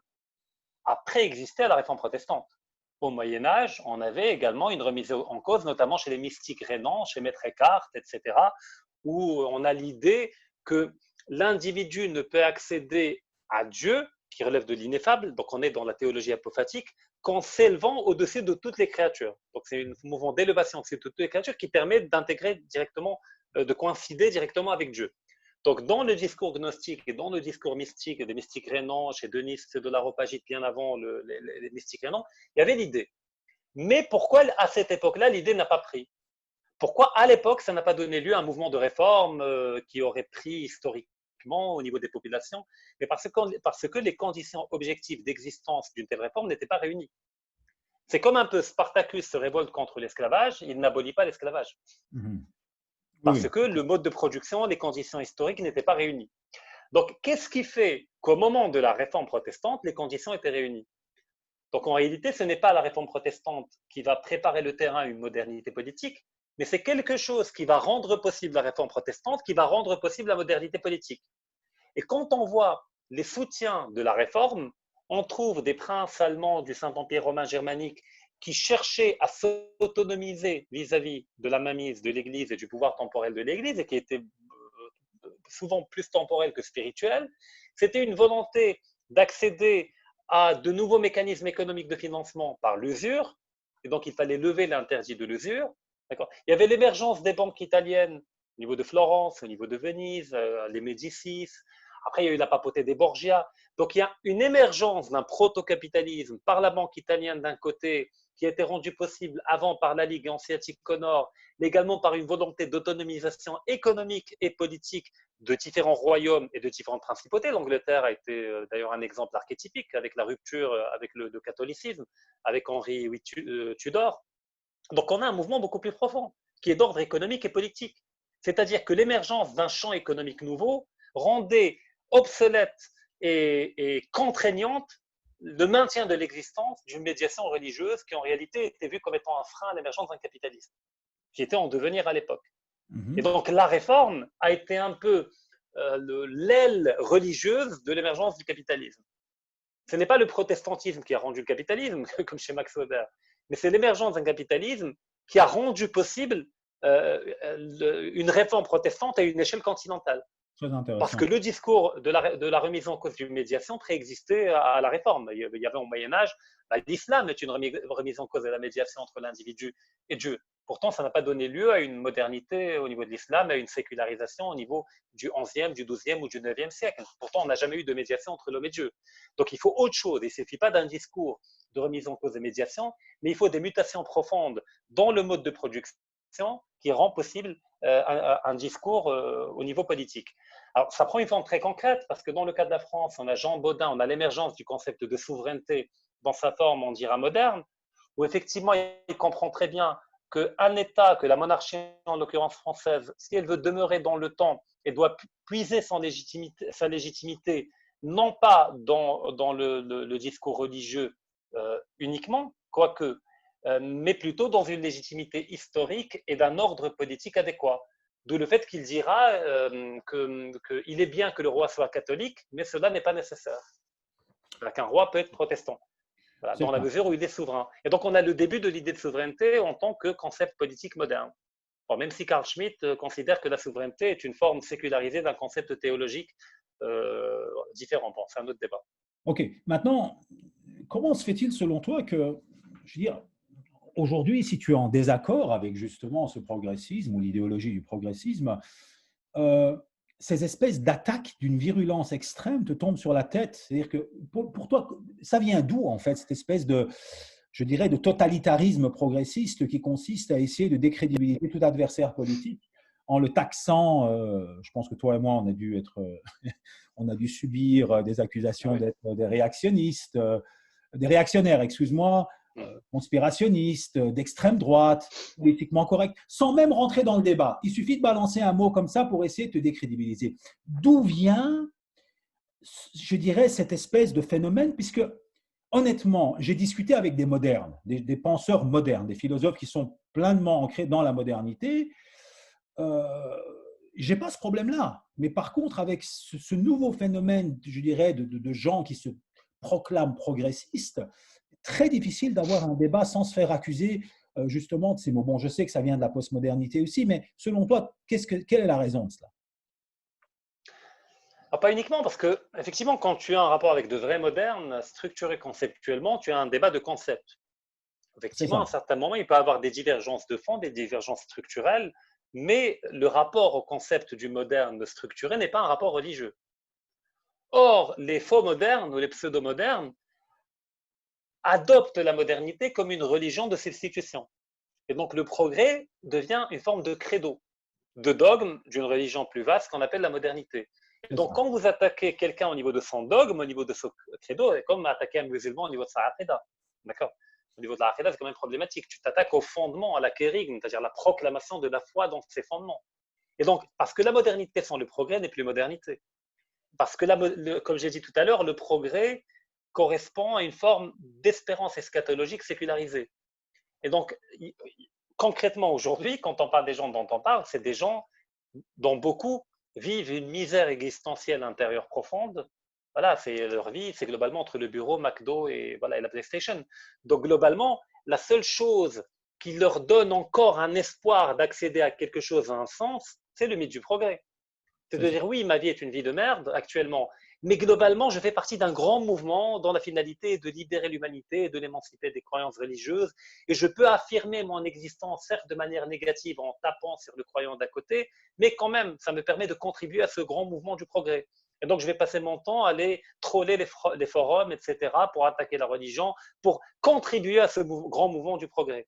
a préexisté à la réforme protestante. Au Moyen Âge, on avait également une remise en cause, notamment chez les mystiques rénants, chez Maître Eckhart, etc., où on a l'idée que l'individu ne peut accéder à Dieu, qui relève de l'ineffable, donc on est dans la théologie apophatique, qu'en s'élevant au-dessus de toutes les créatures. Donc c'est un mouvement d'élévation de toutes les créatures qui permet d'intégrer directement, de coïncider directement avec Dieu. Donc, dans le discours gnostique et dans le discours mystique des mystiques rénants, chez Denis de l'Areopagite, bien avant les mystiques rénants, il y avait l'idée. Mais pourquoi, à cette époque-là, l'idée n'a pas pris? Pourquoi, à l'époque, ça n'a pas donné lieu à un mouvement de réforme qui aurait pris historiquement au niveau des populations? Mais parce que les conditions objectives d'existence d'une telle réforme n'étaient pas réunies. C'est comme un peu Spartacus se révolte contre l'esclavage, il n'abolit pas l'esclavage. Mhm. Parce Oui, que le mode de production, les conditions historiques n'étaient pas réunies. Donc, qu'est-ce qui fait qu'au moment de la réforme protestante, les conditions étaient réunies? Donc, en réalité, ce n'est pas la réforme protestante qui va préparer le terrain à une modernité politique, mais c'est quelque chose qui va rendre possible la réforme protestante, qui va rendre possible la modernité politique. Et quand on voit les soutiens de la réforme, on trouve des princes allemands du Saint-Empire romain germanique qui cherchaient à s'autonomiser vis-à-vis de la mainmise de l'Église et du pouvoir temporel de l'Église et qui étaient souvent plus temporel que spirituel. C'était une volonté d'accéder à de nouveaux mécanismes économiques de financement par l'usure, et donc il fallait lever l'interdit de l'usure. Il y avait l'émergence des banques italiennes au niveau de Florence, au niveau de Venise, les Médicis. Après, il y a eu la papauté des Borgia. Donc, il y a une émergence d'un proto-capitalisme par la banque italienne d'un côté, qui a été rendue possible avant par la Ligue hanséatique au nord, mais également par une volonté d'autonomisation économique et politique de différents royaumes et de différentes principautés. L'Angleterre a été d'ailleurs un exemple archétypique avec la rupture avec le catholicisme, avec Henri VIII Tudor. Donc on a un mouvement beaucoup plus profond, qui est d'ordre économique et politique. C'est-à-dire que l'émergence d'un champ économique nouveau rendait obsolète et contraignante le maintien de l'existence d'une médiation religieuse qui en réalité était vue comme étant un frein à l'émergence d'un capitalisme, qui était en devenir à l'époque. Et mhm. donc la réforme a été un peu l'aile religieuse de l'émergence du capitalisme. Ce n'est pas le protestantisme qui a rendu le capitalisme, comme chez Max Weber, mais c'est l'émergence d'un capitalisme qui a rendu possible une réforme protestante à une échelle continentale. Très Parce que intéressant. le discours de la remise en cause d'une médiation préexistait à la réforme. Il y avait au Moyen-Âge, l'islam est une remise en cause de la médiation entre l'individu et Dieu. Pourtant, ça n'a pas donné lieu à une modernité au niveau de l'islam, à une sécularisation au niveau du 11e, du 12e ou du 9e siècle. Pourtant, on n'a jamais eu de médiation entre l'homme et Dieu. Donc, il faut autre chose. Il ne suffit pas d'un discours de remise en cause de médiation, mais il faut des mutations profondes dans le mode de production qui rend possible un discours au niveau politique. Alors, ça prend une forme très concrète parce que dans le cas de la France, on a Jean Bodin, on a l'émergence du concept de souveraineté dans sa forme, on dira moderne, où effectivement, il comprend très bien qu'un État, que la monarchie en l'occurrence française, si elle veut demeurer dans le temps, elle doit puiser sa légitimité non pas dans le discours religieux uniquement, quoique, mais plutôt dans une légitimité historique et d'un ordre politique adéquat. D'où le fait qu'il dira qu'il est bien que le roi soit catholique, mais cela n'est pas nécessaire. Qu'un roi peut être protestant, voilà, C'est dans la ça. mesure où il est souverain. Et donc on a le début de l'idée de souveraineté en tant que concept politique moderne. Bon, même si Carl Schmitt considère que la souveraineté est une forme sécularisée d'un concept théologique différent. Bon, c'est un autre débat. OK. Maintenant, comment se fait-il selon toi que, je veux dire, aujourd'hui, si tu es en désaccord avec justement ce progressisme ou l'idéologie du progressisme, euh, ces espèces d'attaques d'une virulence extrême te tombent sur la tête. C'est-à-dire que pour toi, ça vient d'où en fait cette espèce de, je dirais, de totalitarisme progressiste qui consiste à essayer de décrédibiliser tout adversaire politique en le taxant. Je pense que toi et moi, on a dû subir des Ah accusations oui. d'être des réactionnistes, des réactionnaires, excuse-moi, Mhm. conspirationnistes, d'extrême droite, politiquement corrects, sans même rentrer dans le débat. Il suffit de balancer un mot comme ça pour essayer de te décrédibiliser. D'où vient, je dirais, cette espèce de phénomène, puisque honnêtement, j'ai discuté avec des modernes, des penseurs modernes, des philosophes qui sont pleinement ancrés dans la modernité. Euh, j'ai pas ce problème-là. Mais par contre, avec ce nouveau phénomène, je dirais, de gens qui se proclament progressistes, très difficile d'avoir un débat sans se faire accuser justement de ces mots. Bon, je sais que ça vient de la postmodernité aussi, mais selon toi, quelle est la raison de cela? Ah, pas uniquement, parce que effectivement, quand tu as un rapport avec de vrais modernes, structuré conceptuellement, tu as un débat de concept. C'est Effectivement, à un ça. certain moment, il peut y avoir des divergences de fond, des divergences structurelles, mais le rapport au concept du moderne structuré n'est pas un rapport religieux. Or, les faux modernes ou les pseudo-modernes adoptent la modernité comme une religion de substitution. Et donc, le progrès devient une forme de credo, de dogme d'une religion plus vaste qu'on appelle la modernité. Et C'est donc, ça. quand vous attaquez quelqu'un au niveau de son dogme, au niveau de son credo, c'est comme attaquer un musulman au niveau de sa aqidah. D'accord? Au niveau de la aqidah, c'est quand même problématique. Tu t'attaques au fondement, à la kérigme, c'est-à-dire la proclamation de la foi dans ses fondements. Et donc, parce que la modernité sans le progrès n'est plus modernité. Parce que, comme j'ai dit tout à l'heure, le progrès correspond à une forme d'espérance eschatologique sécularisée. Et donc, concrètement, aujourd'hui, quand on parle des gens dont on parle, c'est des gens dont beaucoup vivent une misère existentielle intérieure profonde. Voilà, c'est leur vie, c'est globalement entre le bureau, McDo et, voilà, et la PlayStation. Donc, globalement, la seule chose qui leur donne encore un espoir d'accéder à quelque chose, à un sens, c'est le mythe du progrès. C'est C'est de ça. dire oui, ma vie est une vie de merde actuellement, mais globalement, je fais partie d'un grand mouvement dont la finalité est de libérer l'humanité, de l'émanciper des croyances religieuses, et je peux affirmer mon existence, certes de manière négative en tapant sur le croyant d'à côté, mais quand même, ça me permet de contribuer à ce grand mouvement du progrès. Et donc, je vais passer mon temps à aller troller les forums, etc., pour attaquer la religion, pour contribuer à ce grand mouvement du progrès.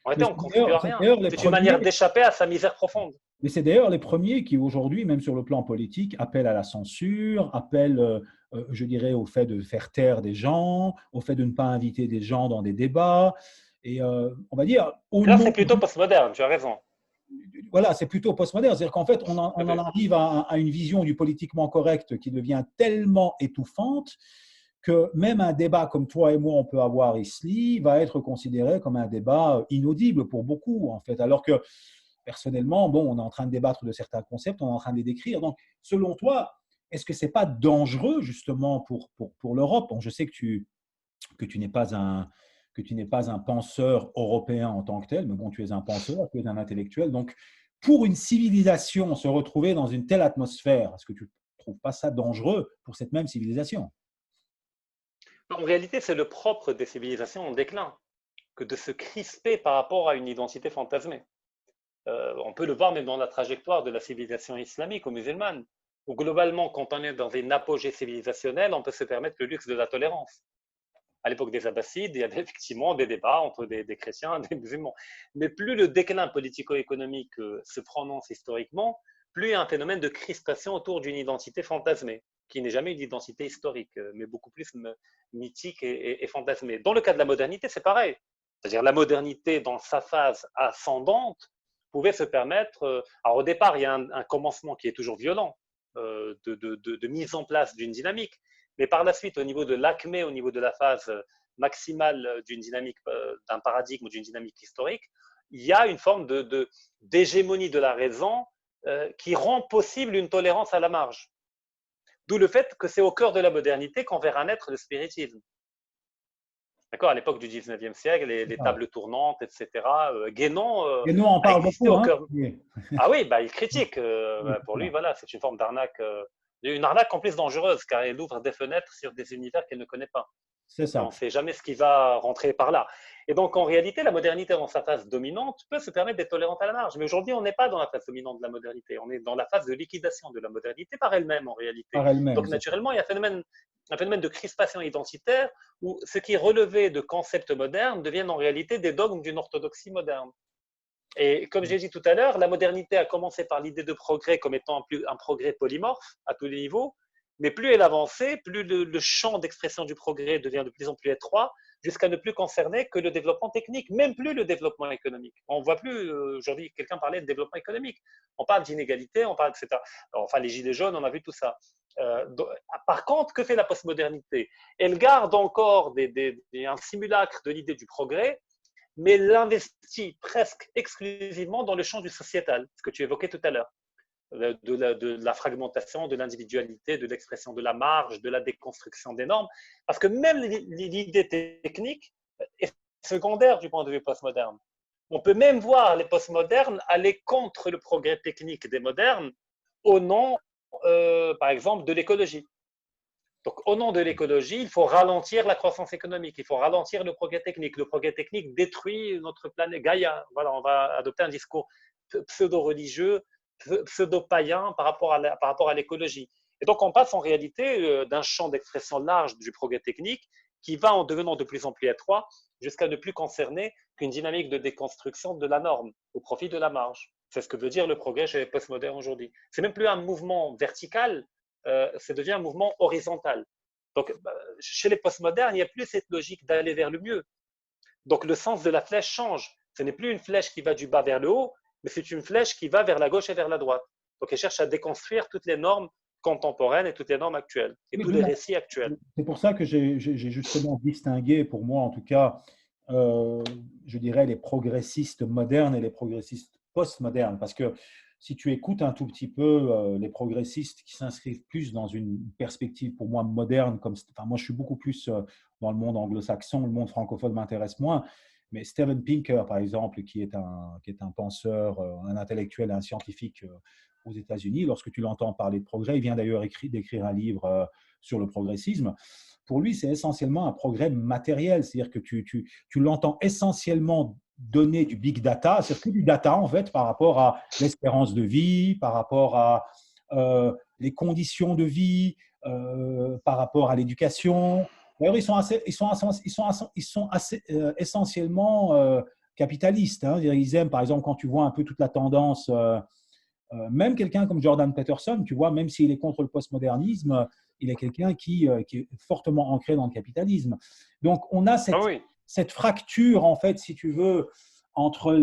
En Mais réalité, on ne contribue à c'est rien. d'ailleurs les C'est une manière premiers. d'échapper à sa misère profonde. Mais c'est d'ailleurs les premiers qui, aujourd'hui, même sur le plan politique, appellent à la censure, appellent, je dirais, au fait de faire taire des gens, au fait de ne pas inviter des gens dans des débats. Et on va dire, au Là, c'est nom, plutôt postmoderne, tu as raison. voilà, c'est plutôt postmoderne. C'est-à-dire qu'en fait, Tout à on en fait. arrive à une vision du politiquement correct qui devient tellement étouffante que même un débat comme toi et moi, on peut avoir ici, va être considéré comme un débat inaudible pour beaucoup, en fait. Alors que, personnellement, bon, on est en train de débattre de certains concepts, on est en train de les décrire. Donc, selon toi, est-ce que c'est pas dangereux, justement, pour l'Europe? Bon, je sais que tu n'es pas que tu n'es pas un penseur européen en tant que tel, mais bon, tu es un penseur, tu es un intellectuel. Donc, pour une civilisation, se retrouver dans une telle atmosphère, est-ce que tu ne trouves pas ça dangereux pour cette même civilisation? En réalité, c'est le propre des civilisations en déclin que de se crisper par rapport à une identité fantasmée. On peut le voir même dans la trajectoire de la civilisation islamique ou musulmane, où globalement, quand on est dans une apogée civilisationnelle, on peut se permettre le luxe de la tolérance. À l'époque des Abbassides, il y avait effectivement des débats entre des chrétiens et des musulmans. Mais plus le déclin politico-économique se prononce historiquement, plus il y a un phénomène de crispation autour d'une identité fantasmée, qui n'est jamais une identité historique, mais beaucoup plus mythique et fantasmée. Dans le cas de la modernité, c'est pareil. C'est-à-dire la modernité, dans sa phase ascendante, pouvait se permettre. Alors au départ, il y a un commencement qui est toujours violent, de mise en place d'une dynamique. Mais par la suite, au niveau de l'acmé, au niveau de la phase maximale d'une dynamique, d'un paradigme ou d'une dynamique historique, il y a une forme d'hégémonie de la raison qui rend possible une tolérance à la marge. D'où le fait que c'est au cœur de la modernité qu'on verra naître le spiritisme. D'accord, à l'époque du 19e siècle, les tables tournantes, etc. Guénon Et nous, on en a parle existé beaucoup, au hein? cœur. Oui. Ah oui, bah, il critique. Oui, Pour lui, voilà. voilà, c'est une forme d'arnaque. Une arnaque en plus dangereuse, car elle ouvre des fenêtres sur des univers qu'elle ne connaît pas. C'est Et on ça. ne sait jamais ce qui va rentrer par là. Et donc, en réalité, la modernité dans sa phase dominante peut se permettre d'être tolérante à la marge. Mais aujourd'hui, on n'est pas dans la phase dominante de la modernité. On est dans la phase de liquidation de la modernité par elle-même, en réalité. Par elle-même, Donc, c'est ça. naturellement, il y a un phénomène de crispation identitaire où ce qui est relevé de concepts modernes deviennent en réalité des dogmes d'une orthodoxie moderne. Et comme j'ai dit tout à l'heure, la modernité a commencé par l'idée de progrès comme étant un progrès polymorphe à tous les niveaux, mais plus elle avançait, plus le champ d'expression du progrès devient de plus en plus étroit, jusqu'à ne plus concerner que le développement technique, même plus le développement économique. On ne voit plus aujourd'hui quelqu'un parler de développement économique. On parle d'inégalité, on parle, etc. Alors, enfin, les Gilets jaunes, on a vu tout ça. Par contre, que fait la postmodernité? Elle garde encore un simulacre de l'idée du progrès, mais l'investit presque exclusivement dans le champ du sociétal, ce que tu évoquais tout à l'heure, de la fragmentation, de l'individualité, de l'expression de la marge, de la déconstruction des normes, parce que même l'idée technique est secondaire du point de vue postmoderne. On peut même voir les postmodernes aller contre le progrès technique des modernes au nom, par exemple, de l'écologie. Donc, au nom de l'écologie, il faut ralentir la croissance économique, il faut ralentir le progrès technique. Le progrès technique détruit notre planète Gaïa. Voilà, on va adopter un discours pseudo-religieux, pseudo-païen par rapport à l'écologie. Et donc, on passe en réalité d'un champ d'expression large du progrès technique qui va en devenant de plus en plus étroit jusqu'à ne plus concerner qu'une dynamique de déconstruction de la norme au profit de la marge. C'est ce que veut dire le progrès chez les postmodernes aujourd'hui. C'est même plus un mouvement vertical, ça devient un mouvement horizontal. Donc, chez les postmodernes, il n'y a plus cette logique d'aller vers le mieux. Donc, le sens de la flèche change. Ce n'est plus une flèche qui va du bas vers le haut, mais c'est une flèche qui va vers la gauche et vers la droite. Donc, elle cherche à déconstruire toutes les normes contemporaines et toutes les normes actuelles et Oui, tous les récits actuels. c'est pour ça que j'ai justement distingué, pour moi en tout cas, euh, je dirais les progressistes modernes et les progressistes postmodernes. Parce que si tu écoutes un tout petit peu les progressistes qui s'inscrivent plus dans une perspective pour moi moderne, comme, enfin, moi je suis beaucoup plus dans le monde anglo-saxon, le monde francophone m'intéresse moins. Mais Steven Pinker, par exemple, qui est un penseur, un intellectuel, un scientifique aux États-Unis, lorsque tu l'entends parler de progrès, il vient d'ailleurs d'écrire un livre sur le progressisme. Pour lui, c'est essentiellement un progrès matériel, c'est-à-dire que tu l'entends essentiellement donner du big data, c'est-à-dire que du data en fait par rapport à l'espérance de vie, par rapport à les conditions de vie, par rapport à l'éducation. D'ailleurs, essentiellement capitalistes. Hein. Ils aiment, par exemple, quand tu vois un peu toute la tendance même quelqu'un comme Jordan Peterson, tu vois, même s'il est contre le postmodernisme, il est quelqu'un qui est fortement ancré dans le capitalisme. Donc, on a Ah oui. cette fracture, en fait, si tu veux, entre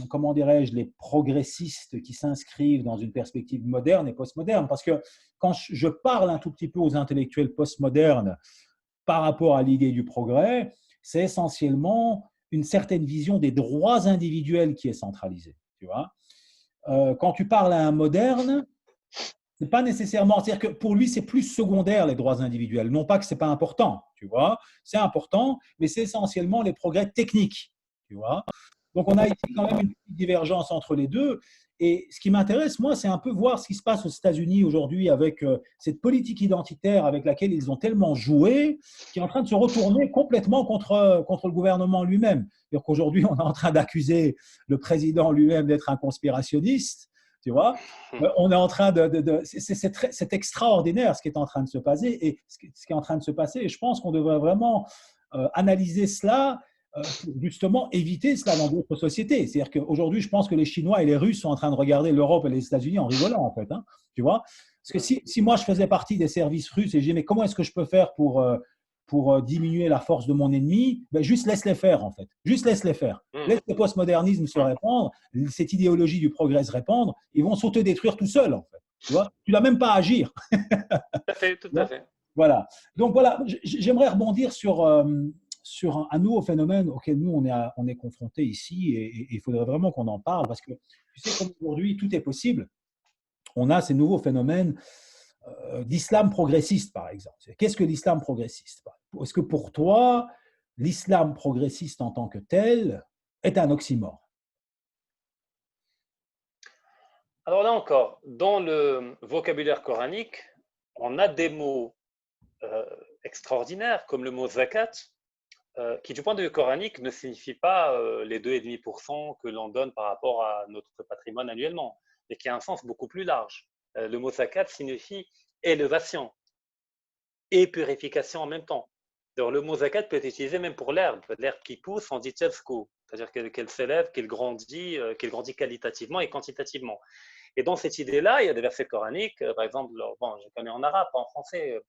comment dirais-je, les progressistes qui s'inscrivent dans une perspective moderne et postmoderne. Parce que quand je parle un tout petit peu aux intellectuels postmodernes par rapport à l'idée du progrès, c'est essentiellement une certaine vision des droits individuels qui est centralisée. Tu vois, quand tu parles à un moderne, c'est pas nécessairement, c'est-à-dire que pour lui, c'est plus secondaire les droits individuels. Non pas que c'est pas important, tu vois, c'est important, mais c'est essentiellement les progrès techniques, tu vois. Donc on a ici quand même une petite divergence entre les deux. Et ce qui m'intéresse, moi, c'est un peu voir ce qui se passe aux États-Unis aujourd'hui avec cette politique identitaire avec laquelle ils ont tellement joué, qui est en train de se retourner complètement contre le gouvernement lui-même. C'est-à-dire qu'aujourd'hui, on est en train d'accuser le président lui-même d'être un conspirationniste, tu vois. On est en train c'est extraordinaire ce qui est en train de se passer et ce qui est en train de se passer. Et je pense qu'on devrait vraiment analyser cela pour justement éviter cela dans d'autres sociétés. C'est-à-dire qu'aujourd'hui, je pense que les Chinois et les Russes sont en train de regarder l'Europe et les États-Unis en rigolant, en fait. Hein, tu vois. Parce que si moi, je faisais partie des services russes et je disais, mais comment est-ce que je peux faire pour diminuer la force de mon ennemi, ben, juste laisse-les faire, en fait. Juste laisse-les faire. Laisse le postmodernisme se répandre, cette idéologie du progrès se répandre, ils vont s'autodétruire tout seuls, en fait. Tu vois, tu n'as même pas à agir. Tout à fait, tout à fait. Voilà. Donc voilà, j'aimerais rebondir sur un nouveau phénomène auquel nous, on est confrontés ici et il faudrait vraiment qu'on en parle parce que tu sais, comme aujourd'hui, tout est possible. On a ces nouveaux phénomènes d'islam progressiste, par exemple. Qu'est-ce que l'islam progressiste? Est-ce que pour toi, l'islam progressiste en tant que tel est un oxymore? Alors là encore, dans le vocabulaire coranique, on a des mots extraordinaires, comme le mot zakat, qui du point de vue coranique ne signifie pas les 2,5% que l'on donne par rapport à notre patrimoine annuellement, mais qui a un sens beaucoup plus large. Le mot zakat signifie élévation et purification en même temps. Alors, le mot zakat peut être utilisé même pour l'herbe qui pousse, on dit tchevskou, c'est-à-dire qu'elle s'élève, qu'elle grandit qualitativement et quantitativement. Et dans cette idée-là, il y a des versets coraniques, par exemple, bon, je connais en arabe, pas en français,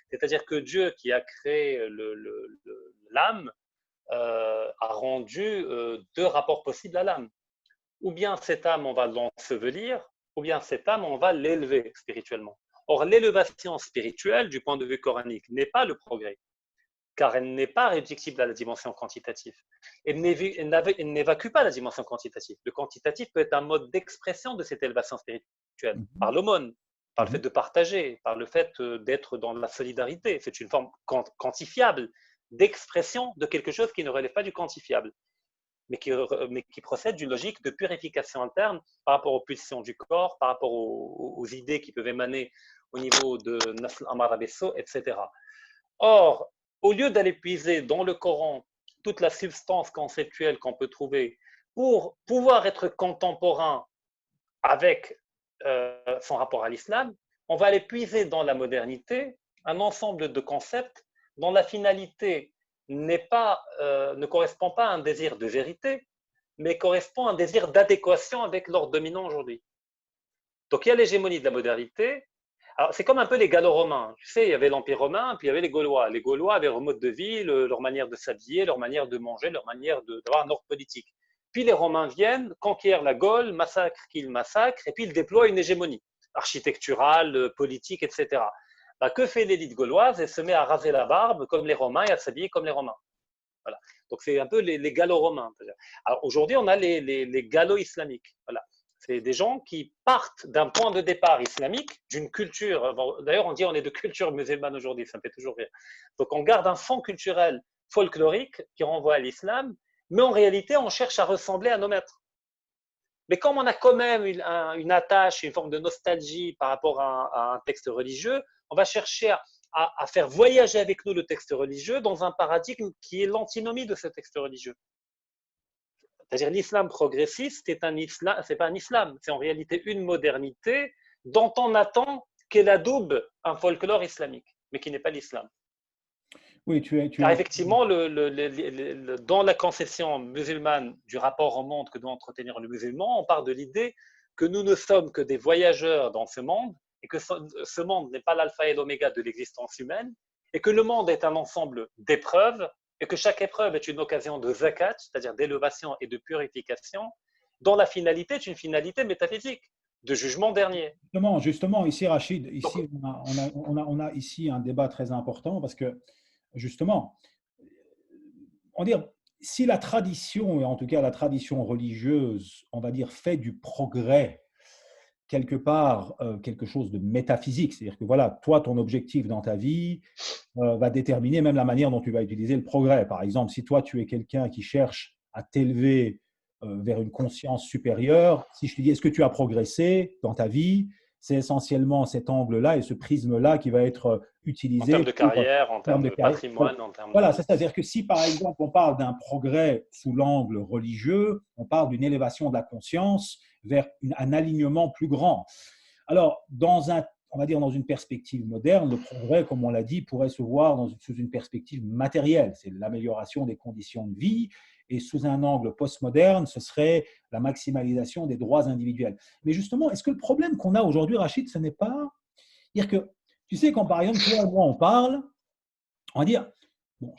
c'est-à-dire que Dieu qui a créé l'âme a rendu deux rapports possibles à l'âme. Ou bien cette âme, on va l'ensevelir, ou bien cette âme, on va l'élever spirituellement. Or, l'élévation spirituelle, du point de vue coranique, n'est pas le progrès, car elle n'est pas réductible à la dimension quantitative. Elle n'évacue pas la dimension quantitative. Le quantitatif peut être un mode d'expression de cette élévation spirituelle, par l'aumône, par le fait de partager, par le fait d'être dans la solidarité. C'est une forme quantifiable d'expression de quelque chose qui ne relève pas du quantifiable, mais qui procède d'une logique de purification interne par rapport aux pulsions du corps, par rapport aux idées qui peuvent émaner au niveau de Nasl Amar Abesso, etc. Or, au lieu d'aller puiser dans le Coran toute la substance conceptuelle qu'on peut trouver pour pouvoir être contemporain avec son rapport à l'islam, on va aller puiser dans la modernité un ensemble de concepts dont la finalité ne correspond pas à un désir de vérité, mais correspond à un désir d'adéquation avec l'ordre dominant aujourd'hui. Donc il y a l'hégémonie de la modernité. Alors, c'est comme un peu les Gallo-Romains. Tu sais, il y avait l'Empire romain, puis il y avait les Gaulois. Les Gaulois avaient leur mode de vie, leur manière de s'habiller, leur manière de manger, leur manière d'avoir un ordre politique. Puis les Romains viennent, conquièrent la Gaule, massacrent qu'ils massacrent, et puis ils déploient une hégémonie architecturale, politique, etc. Que fait l'élite gauloise? Elle se met à raser la barbe comme les Romains et à s'habiller comme les Romains. Voilà. Donc c'est un peu les Gallo-Romains. Alors aujourd'hui, on a les Gallo-islamiques. Voilà. C'est des gens qui partent d'un point de départ islamique, d'une culture. D'ailleurs, on dit on est de culture musulmane aujourd'hui, ça me fait toujours rire. Donc on garde un fond culturel folklorique qui renvoie à l'islam, mais en réalité, on cherche à ressembler à nos maîtres. Mais comme on a quand même une attache, une forme de nostalgie par rapport à un texte religieux, on va chercher à faire voyager avec nous le texte religieux dans un paradigme qui est l'antinomie de ce texte religieux. C'est-à-dire l'islam progressiste, c'est pas un islam, c'est en réalité une modernité dont on attend qu'elle adoube un folklore islamique, mais qui n'est pas l'islam. Oui, car effectivement, dans la conception musulmane du rapport au monde que doit entretenir le musulman, on part de l'idée que nous ne sommes que des voyageurs dans ce monde et que ce monde n'est pas l'alpha et l'oméga de l'existence humaine et que le monde est un ensemble d'épreuves et que chaque épreuve est une occasion de zakat, c'est-à-dire d'élévation et de purification, dont la finalité est une finalité métaphysique, de jugement dernier. Justement ici, Rachid, ici, on a ici un débat très important parce que, justement, on va dire, si la tradition, et en tout cas la tradition religieuse, on va dire, fait du progrès quelque part quelque chose de métaphysique, c'est-à-dire que voilà, toi, ton objectif dans ta vie va déterminer même la manière dont tu vas utiliser le progrès. Par exemple, si toi, tu es quelqu'un qui cherche à t'élever vers une conscience supérieure, si je te dis, est-ce que tu as progressé dans ta vie, c'est essentiellement cet angle-là et ce prisme-là qui va être utilisé. En termes de carrière, en termes de patrimoine, en termes Voilà, c'est-à-dire que si par exemple on parle d'un progrès sous l'angle religieux, on parle d'une élévation de la conscience vers un alignement plus grand. Alors, on va dire dans une perspective moderne, le progrès, comme on l'a dit, pourrait se voir sous une perspective matérielle. C'est l'amélioration des conditions de vie. Et sous un angle postmoderne, ce serait la maximalisation des droits individuels. Mais justement, est-ce que le problème qu'on a aujourd'hui, Rachid, ce n'est pas… dire que, tu sais, quand par exemple, toi et moi, on parle, on va dire, bon,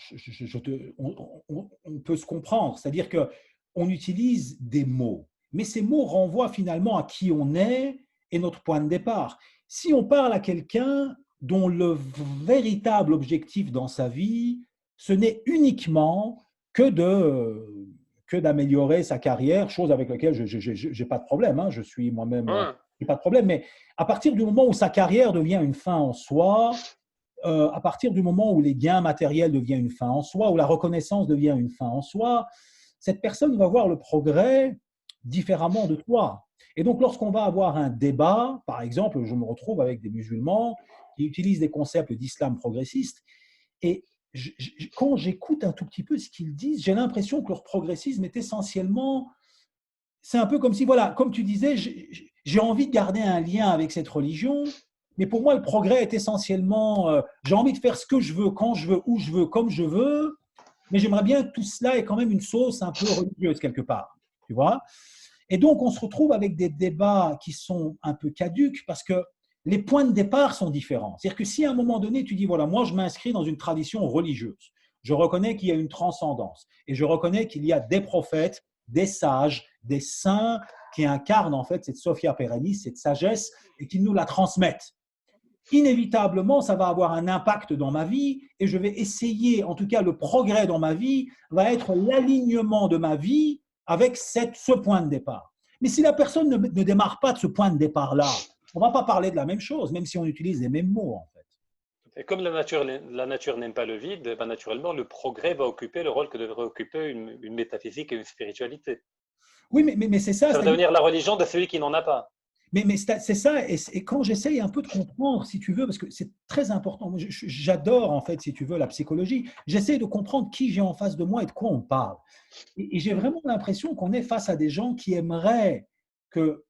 on peut se comprendre, c'est-à-dire qu'on utilise des mots, mais ces mots renvoient finalement à qui on est et notre point de départ. Si on parle à quelqu'un dont le véritable objectif dans sa vie, ce n'est uniquement que d'améliorer sa carrière, chose avec laquelle je n'ai pas de problème, hein, je suis moi-même, j'ai pas de problème, mais à partir du moment où sa carrière devient une fin en soi, à partir du moment où les gains matériels deviennent une fin en soi, où la reconnaissance devient une fin en soi, cette personne va voir le progrès différemment de toi. Et donc, lorsqu'on va avoir un débat, par exemple, je me retrouve avec des musulmans qui utilisent des concepts d'islam progressiste, et quand j'écoute un tout petit peu ce qu'ils disent, j'ai l'impression que leur progressisme est essentiellement, c'est un peu comme si, voilà, comme tu disais, j'ai envie de garder un lien avec cette religion, mais pour moi, le progrès est essentiellement, j'ai envie de faire ce que je veux, quand je veux, où je veux, comme je veux, mais j'aimerais bien que tout cela ait quand même une sauce un peu religieuse quelque part, tu vois. Et donc, on se retrouve avec des débats qui sont un peu caduques parce que les points de départ sont différents. C'est-à-dire que si à un moment donné, tu dis, voilà, moi, je m'inscris dans une tradition religieuse, je reconnais qu'il y a une transcendance et je reconnais qu'il y a des prophètes, des sages, des saints qui incarnent en fait cette Sophia Perennis, cette sagesse et qui nous la transmettent. Inévitablement, ça va avoir un impact dans ma vie et je vais essayer, en tout cas le progrès dans ma vie va être l'alignement de ma vie avec ce point de départ. Mais si la personne ne démarre pas de ce point de départ-là, on ne va pas parler de la même chose, même si on utilise les mêmes mots en fait. Et comme la nature n'aime pas le vide, ben naturellement, le progrès va occuper le rôle que devrait occuper une métaphysique et une spiritualité. Oui, mais c'est ça, Ça va c'est-à-dire devenir la religion de celui qui n'en a pas. mais c'est ça, et quand j'essaye un peu de comprendre, si tu veux, parce que c'est très important, j'adore en fait, si tu veux, la psychologie, j'essaie de comprendre qui j'ai en face de moi et de quoi on parle. Et j'ai vraiment l'impression qu'on est face à des gens qui aimeraient que,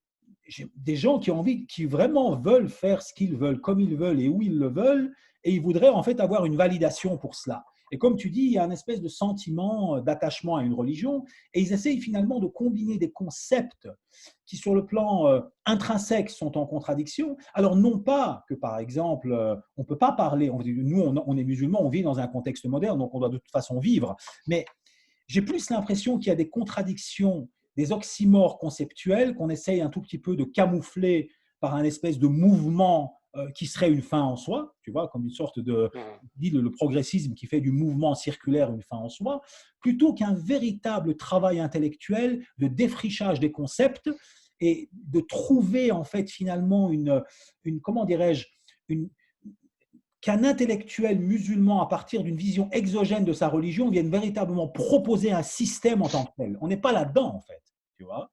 des gens qui ont envie, qui vraiment veulent faire ce qu'ils veulent, comme ils veulent et où ils le veulent, et ils voudraient en fait avoir une validation pour cela. Et comme tu dis, il y a un espèce de sentiment d'attachement à une religion, et ils essayent finalement de combiner des concepts qui, sur le plan intrinsèque, sont en contradiction. Alors, non pas que, par exemple, on ne peut pas parler, nous, on est musulmans, on vit dans un contexte moderne, donc on doit de toute façon vivre, mais j'ai plus l'impression qu'il y a des contradictions, des oxymores conceptuels qu'on essaye un tout petit peu de camoufler par un espèce de mouvement qui serait une fin en soi, tu vois, comme une sorte de, Mhm. dit le progressisme qui fait du mouvement circulaire une fin en soi, plutôt qu'un véritable travail intellectuel de défrichage des concepts et de trouver en fait finalement comment dirais-je, une, qu'un intellectuel musulman, à partir d'une vision exogène de sa religion, vienne véritablement proposer un système en tant que tel. On n'est pas là-dedans, en fait. Tu vois.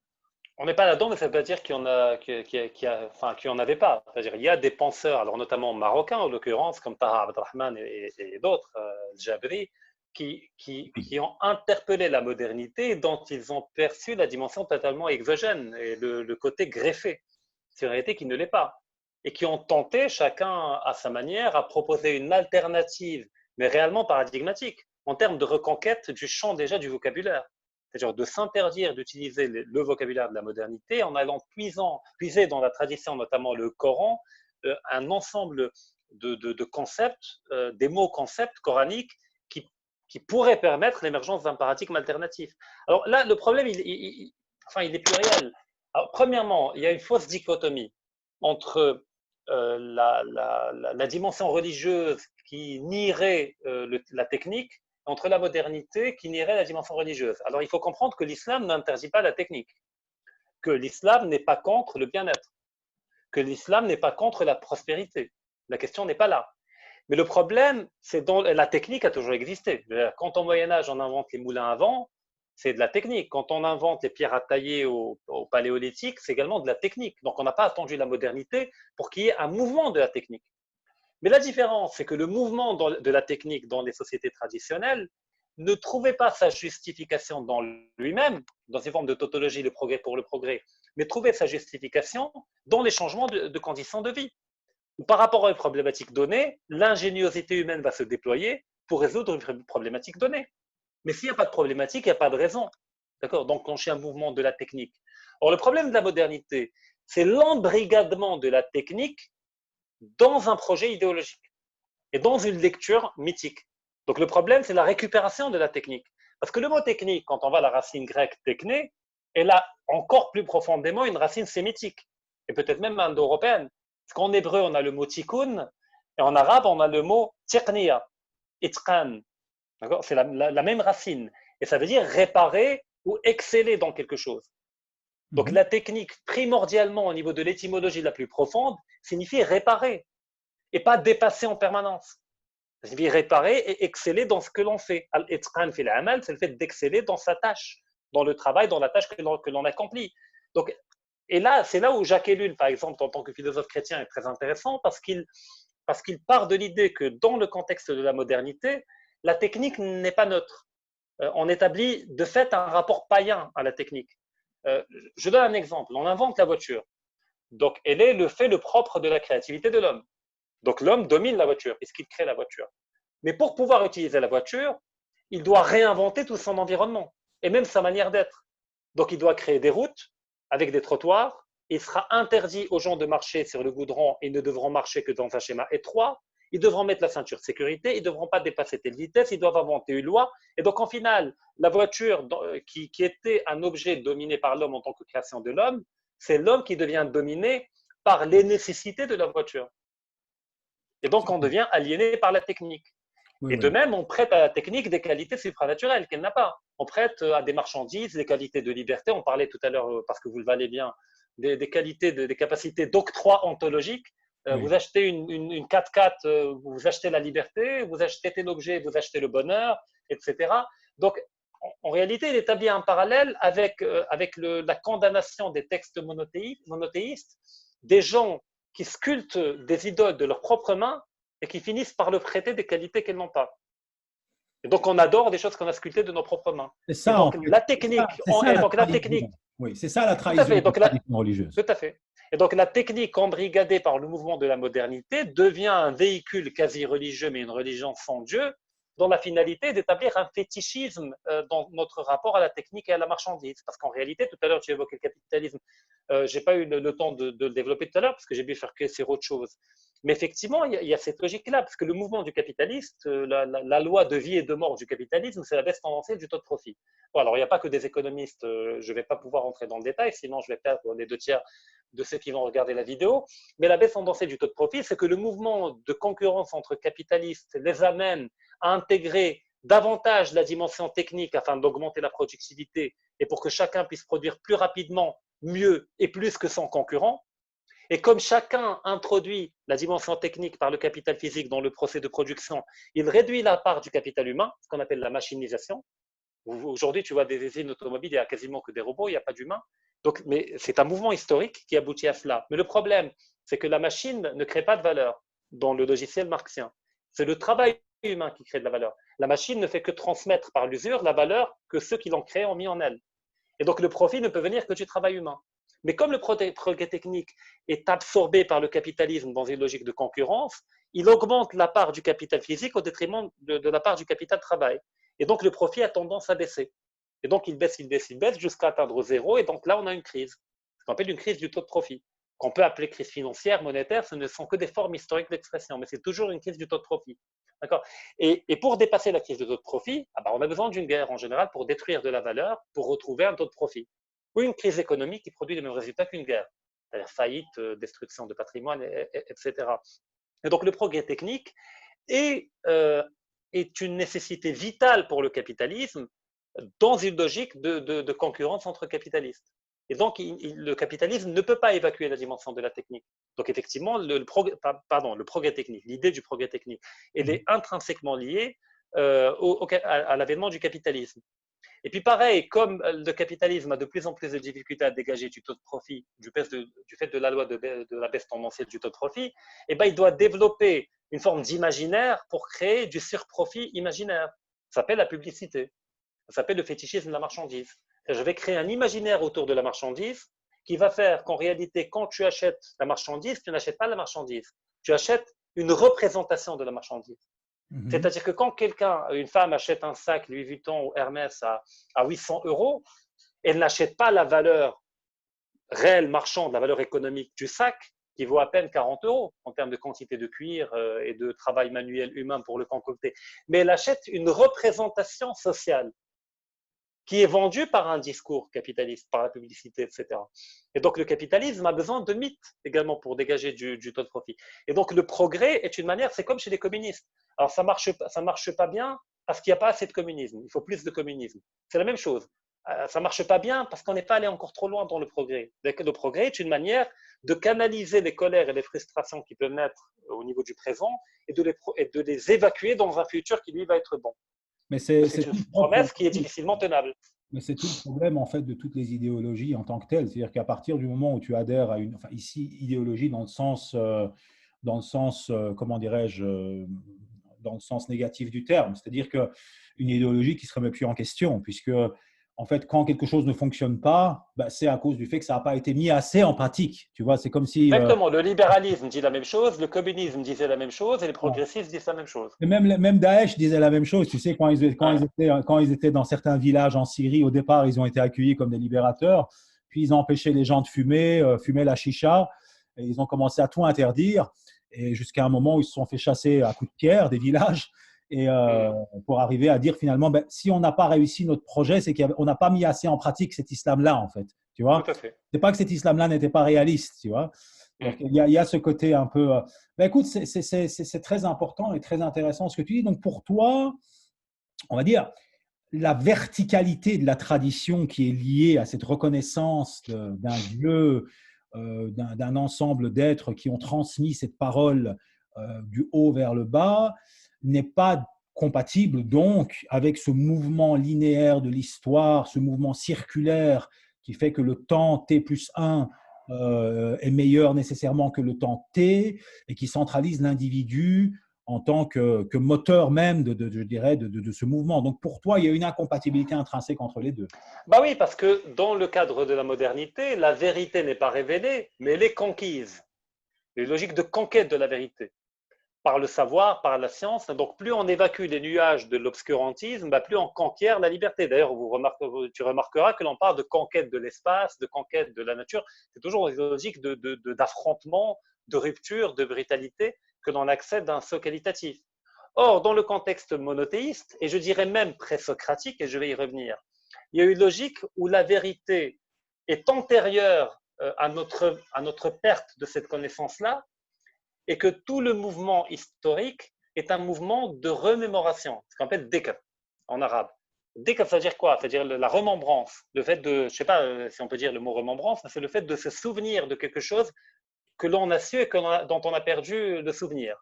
On n'est pas là-dedans, mais ça ne veut pas dire enfin, qu'il n'y en avait pas. C'est-à-dire, il y a des penseurs, alors notamment marocains en l'occurrence, comme Taha Abdelrahman et d'autres, Jabri, qui ont interpellé la modernité, dont ils ont perçu la dimension totalement exogène et le côté greffé, c'est une réalité qui ne l'est pas. Et qui ont tenté, chacun à sa manière, à proposer une alternative, mais réellement paradigmatique, en termes de reconquête du champ déjà du vocabulaire. C'est-à-dire de s'interdire d'utiliser le vocabulaire de la modernité en allant puiser dans la tradition, notamment le Coran, un ensemble de concepts, des mots concepts coraniques qui pourraient permettre l'émergence d'un paradigme alternatif. Alors là, le problème, enfin, il est pluriel. Alors, premièrement, il y a une fausse dichotomie entre la dimension religieuse qui nierait la technique entre la modernité qui nierait la dimension religieuse. Alors il faut comprendre que l'islam n'interdit pas la technique, que l'islam n'est pas contre le bien-être, que l'islam n'est pas contre la prospérité. La question n'est pas là. Mais le problème, c'est dans la technique a toujours existé. Quand au Moyen-Âge, on invente les moulins à vent, c'est de la technique. Quand on invente les pierres à tailler au paléolithique, c'est également de la technique. Donc on n'a pas attendu la modernité pour qu'il y ait un mouvement de la technique. Mais la différence, c'est que le mouvement de la technique dans les sociétés traditionnelles ne trouvait pas sa justification dans lui-même, dans ces formes de tautologie, le progrès pour le progrès, mais trouvait sa justification dans les changements de conditions de vie. Par rapport à une problématique donnée, l'ingéniosité humaine va se déployer pour résoudre une problématique donnée. Mais s'il n'y a pas de problématique, il n'y a pas de raison. D'accord. Donc, on cherche un mouvement de la technique. Or, le problème de la modernité, c'est l'embrigadement de la technique dans un projet idéologique et dans une lecture mythique. Donc le problème, c'est la récupération de la technique. Parce que le mot technique, quand on va à la racine grecque techné, elle a encore plus profondément une racine sémitique, et peut-être même indo-européenne. Parce qu'en hébreu, on a le mot tikkun, et en arabe, on a le mot tiqniya, itqan. C'est la même racine. Et ça veut dire réparer ou exceller dans quelque chose. Donc la technique, primordialement au niveau de l'étymologie la plus profonde, signifie réparer et pas dépasser en permanence. Ça signifie réparer et exceller dans ce que l'on fait. Al-itqan fil amal, c'est le fait d'exceller dans sa tâche, dans le travail, dans la tâche que l'on accomplit. Donc Et là, c'est là où Jacques Ellul, par exemple, en tant que philosophe chrétien, est très intéressant parce qu'il part de l'idée que dans le contexte de la modernité, la technique n'est pas neutre. On établit de fait un rapport païen à la technique. Je donne un exemple. On invente la voiture. Donc, elle est le propre de la créativité de l'homme. Donc, l'homme domine la voiture puisqu'il crée la voiture. Mais pour pouvoir utiliser la voiture, il doit réinventer tout son environnement et même sa manière d'être. Donc, il doit créer des routes avec des trottoirs. Il sera interdit aux gens de marcher sur le goudron et ne devront marcher que dans un schéma étroit. Ils devront mettre la ceinture de sécurité, ils ne devront pas dépasser telle vitesse, ils doivent inventer une loi. Et donc, en final, la voiture qui était un objet dominé par l'homme en tant que création de l'homme, c'est l'homme qui devient dominé par les nécessités de la voiture. Et donc, on devient aliéné par la technique. Oui, Et oui. de même, on prête à la technique des qualités supranaturelles qu'elle n'a pas. On prête à des marchandises des qualités de liberté. On parlait tout à l'heure, parce que vous le valez bien, des qualités, des capacités d'octroi ontologique. Oui. Vous achetez une 4x4, vous achetez la liberté, vous achetez tel objet, vous achetez le bonheur, etc. Donc, en réalité, il établit un parallèle avec la condamnation des textes monothéistes, des gens qui sculptent des idoles de leurs propres mains et qui finissent par leur prêter des qualités qu'elles n'ont pas. Et donc, on adore des choses qu'on a sculptées de nos propres mains. C'est Et ça, en donc, fait. la technique, C'est ça la donc la technique, trahison. Oui, c'est ça la tout à trahison fait. de la Donc, tradition religieuse. tout à fait. Et donc, la technique embrigadée par le mouvement de la modernité devient un véhicule quasi religieux, mais une religion sans Dieu, dont la finalité est d'établir un fétichisme dans notre rapport à la technique et à la marchandise. Parce qu'en réalité, tout à l'heure, tu évoquais le capitalisme. Je n'ai pas eu le temps de le développer tout à l'heure parce que j'ai dû faire que sur autre chose. Mais effectivement, il y a cette logique-là, parce que le mouvement du capitaliste, la loi de vie et de mort du capitalisme, c'est la baisse tendancielle du taux de profit. Bon, alors, il n'y a pas que des économistes, je ne vais pas pouvoir entrer dans le détail, sinon je vais perdre les 2 tiers de ceux qui vont regarder la vidéo. Mais la baisse tendancielle du taux de profit, c'est que le mouvement de concurrence entre capitalistes les amène à intégrer davantage la dimension technique afin d'augmenter la productivité et pour que chacun puisse produire plus rapidement, mieux et plus que son concurrent. Et comme chacun introduit la dimension technique par le capital physique dans le procès de production, il réduit la part du capital humain, ce qu'on appelle la machinisation. Aujourd'hui, tu vois des usines automobiles, il n'y a quasiment que des robots, il n'y a pas d'humains. Donc, mais c'est un mouvement historique qui aboutit à cela. Mais le problème, c'est que la machine ne crée pas de valeur dans le logiciel marxien. C'est le travail humain qui crée de la valeur. La machine ne fait que transmettre par l'usure la valeur que ceux qui l'ont créée ont mis en elle. Et donc, le profit ne peut venir que du travail humain. Mais comme le progrès technique est absorbé par le capitalisme dans une logique de concurrence, il augmente la part du capital physique au détriment de la part du capital travail. Et donc, le profit a tendance à baisser. Et donc, il baisse, il baisse, il baisse jusqu'à atteindre zéro. Et donc, là, on a une crise. Ce qu'on appelle une crise du taux de profit. Qu'on peut appeler crise financière, monétaire, ce ne sont que des formes historiques d'expression, mais c'est toujours une crise du taux de profit. D'accord. Et pour dépasser la crise du taux de profit, on a besoin d'une guerre en général pour détruire de la valeur, pour retrouver un taux de profit. Ou une crise économique qui produit les mêmes résultats qu'une guerre, c'est-à-dire faillite, destruction de patrimoine, etc. Et donc, le progrès technique est, est une nécessité vitale pour le capitalisme dans une logique de concurrence entre capitalistes. Et donc, le capitalisme ne peut pas évacuer la dimension de la technique. Donc, effectivement, le progrès technique, l'idée du progrès technique, elle est intrinsèquement liée à l'avènement du capitalisme. Et puis pareil, comme le capitalisme a de plus en plus de difficultés à dégager du taux de profit du fait de la loi de la baisse tendancielle du taux de profit, eh ben, il doit développer une forme d'imaginaire pour créer du surprofit imaginaire. Ça s'appelle la publicité. Ça s'appelle le fétichisme de la marchandise. Je vais créer un imaginaire autour de la marchandise qui va faire qu'en réalité, quand tu achètes la marchandise, tu n'achètes pas la marchandise. Tu achètes une représentation de la marchandise. C'est-à-dire que quand une femme achète un sac Louis Vuitton ou Hermès à 800 euros, elle n'achète pas la valeur réelle marchande, la valeur économique du sac, qui vaut à peine 40 euros en termes de quantité de cuir et de travail manuel humain pour le concocter. Mais elle achète une représentation sociale qui est vendue par un discours capitaliste, par la publicité, etc. Et donc, le capitalisme a besoin de mythes également pour dégager du taux de profit. Et donc, le progrès est une manière, c'est comme chez les communistes. Alors, ça marche pas bien parce qu'il n'y a pas assez de communisme. Il faut plus de communisme. C'est la même chose. Ça marche pas bien parce qu'on n'est pas allé encore trop loin dans le progrès. Le progrès est une manière de canaliser les colères et les frustrations qui peuvent naître au niveau du présent et de les évacuer dans un futur qui, lui, va être bon. Mais C'est une promesse qui est difficilement tenable. Mais c'est tout le problème en fait de toutes les idéologies en tant que telles. C'est-à-dire qu'à partir du moment où tu adhères à une, enfin ici idéologie dans le sens, comment dirais-je, dans le sens négatif du terme, c'est-à-dire que une idéologie qui ne se remet plus en question, puisque en fait quand quelque chose ne fonctionne pas, ben, c'est à cause du fait que ça n'a pas été mis assez en pratique. Tu vois, c'est comme si Exactement, le libéralisme dit la même chose, le communisme disait la même chose et les progressistes disent la même chose. et même Daesh disait la même chose. Tu sais, Ouais. quand ils étaient dans certains villages en Syrie, au départ, ils ont été accueillis comme des libérateurs. Puis ils ont empêché les gens de fumer, fumer la chicha. Et ils ont commencé à tout interdire. Et jusqu'à un moment où ils se sont fait chasser à coups de pierre des villages. Et Mm. pour arriver à dire finalement, ben, si on n'a pas réussi notre projet, c'est qu'on n'a pas mis assez en pratique cet islam-là, en fait. Tu Tout vois, à fait. c'est pas que cet islam-là n'était pas réaliste, tu vois. Donc Mm. il y a ce côté un peu. Ben, écoute, c'est très important et très intéressant ce que tu dis. Donc pour toi, on va dire, la verticalité de la tradition qui est liée à cette reconnaissance d'un Dieu, d'un ensemble d'êtres qui ont transmis cette parole du haut vers le bas, n'est pas compatible donc avec ce mouvement linéaire de l'histoire, ce mouvement circulaire qui fait que le temps t plus 1 est meilleur nécessairement que le temps t et qui centralise l'individu en tant que moteur même je dirais, de ce mouvement. Donc pour toi, il y a une incompatibilité intrinsèque entre les deux. Bah oui, parce que dans le cadre de la modernité, la vérité n'est pas révélée, mais elle est conquise. Les logiques de conquête de la vérité, par le savoir, par la science. Donc plus on évacue les nuages de l'obscurantisme, bah plus on conquiert la liberté. D'ailleurs, tu remarqueras que l'on parle de conquête de l'espace, de conquête de la nature. C'est toujours une logique d'affrontement, de rupture, de brutalité que l'on accède à un saut qualitatif. Or, dans le contexte monothéiste, et je dirais même présocratique, et je vais y revenir, il y a une logique où la vérité est antérieure à notre perte de cette connaissance-là, et que tout le mouvement historique est un mouvement de remémoration, ce qu'on appelle dhikr en arabe. Dhikr, ça veut dire quoi? Ça veut dire la remembrance, le fait de, je ne sais pas si on peut dire le mot remembrance, mais c'est le fait de se souvenir de quelque chose que l'on a su et dont on a perdu le souvenir.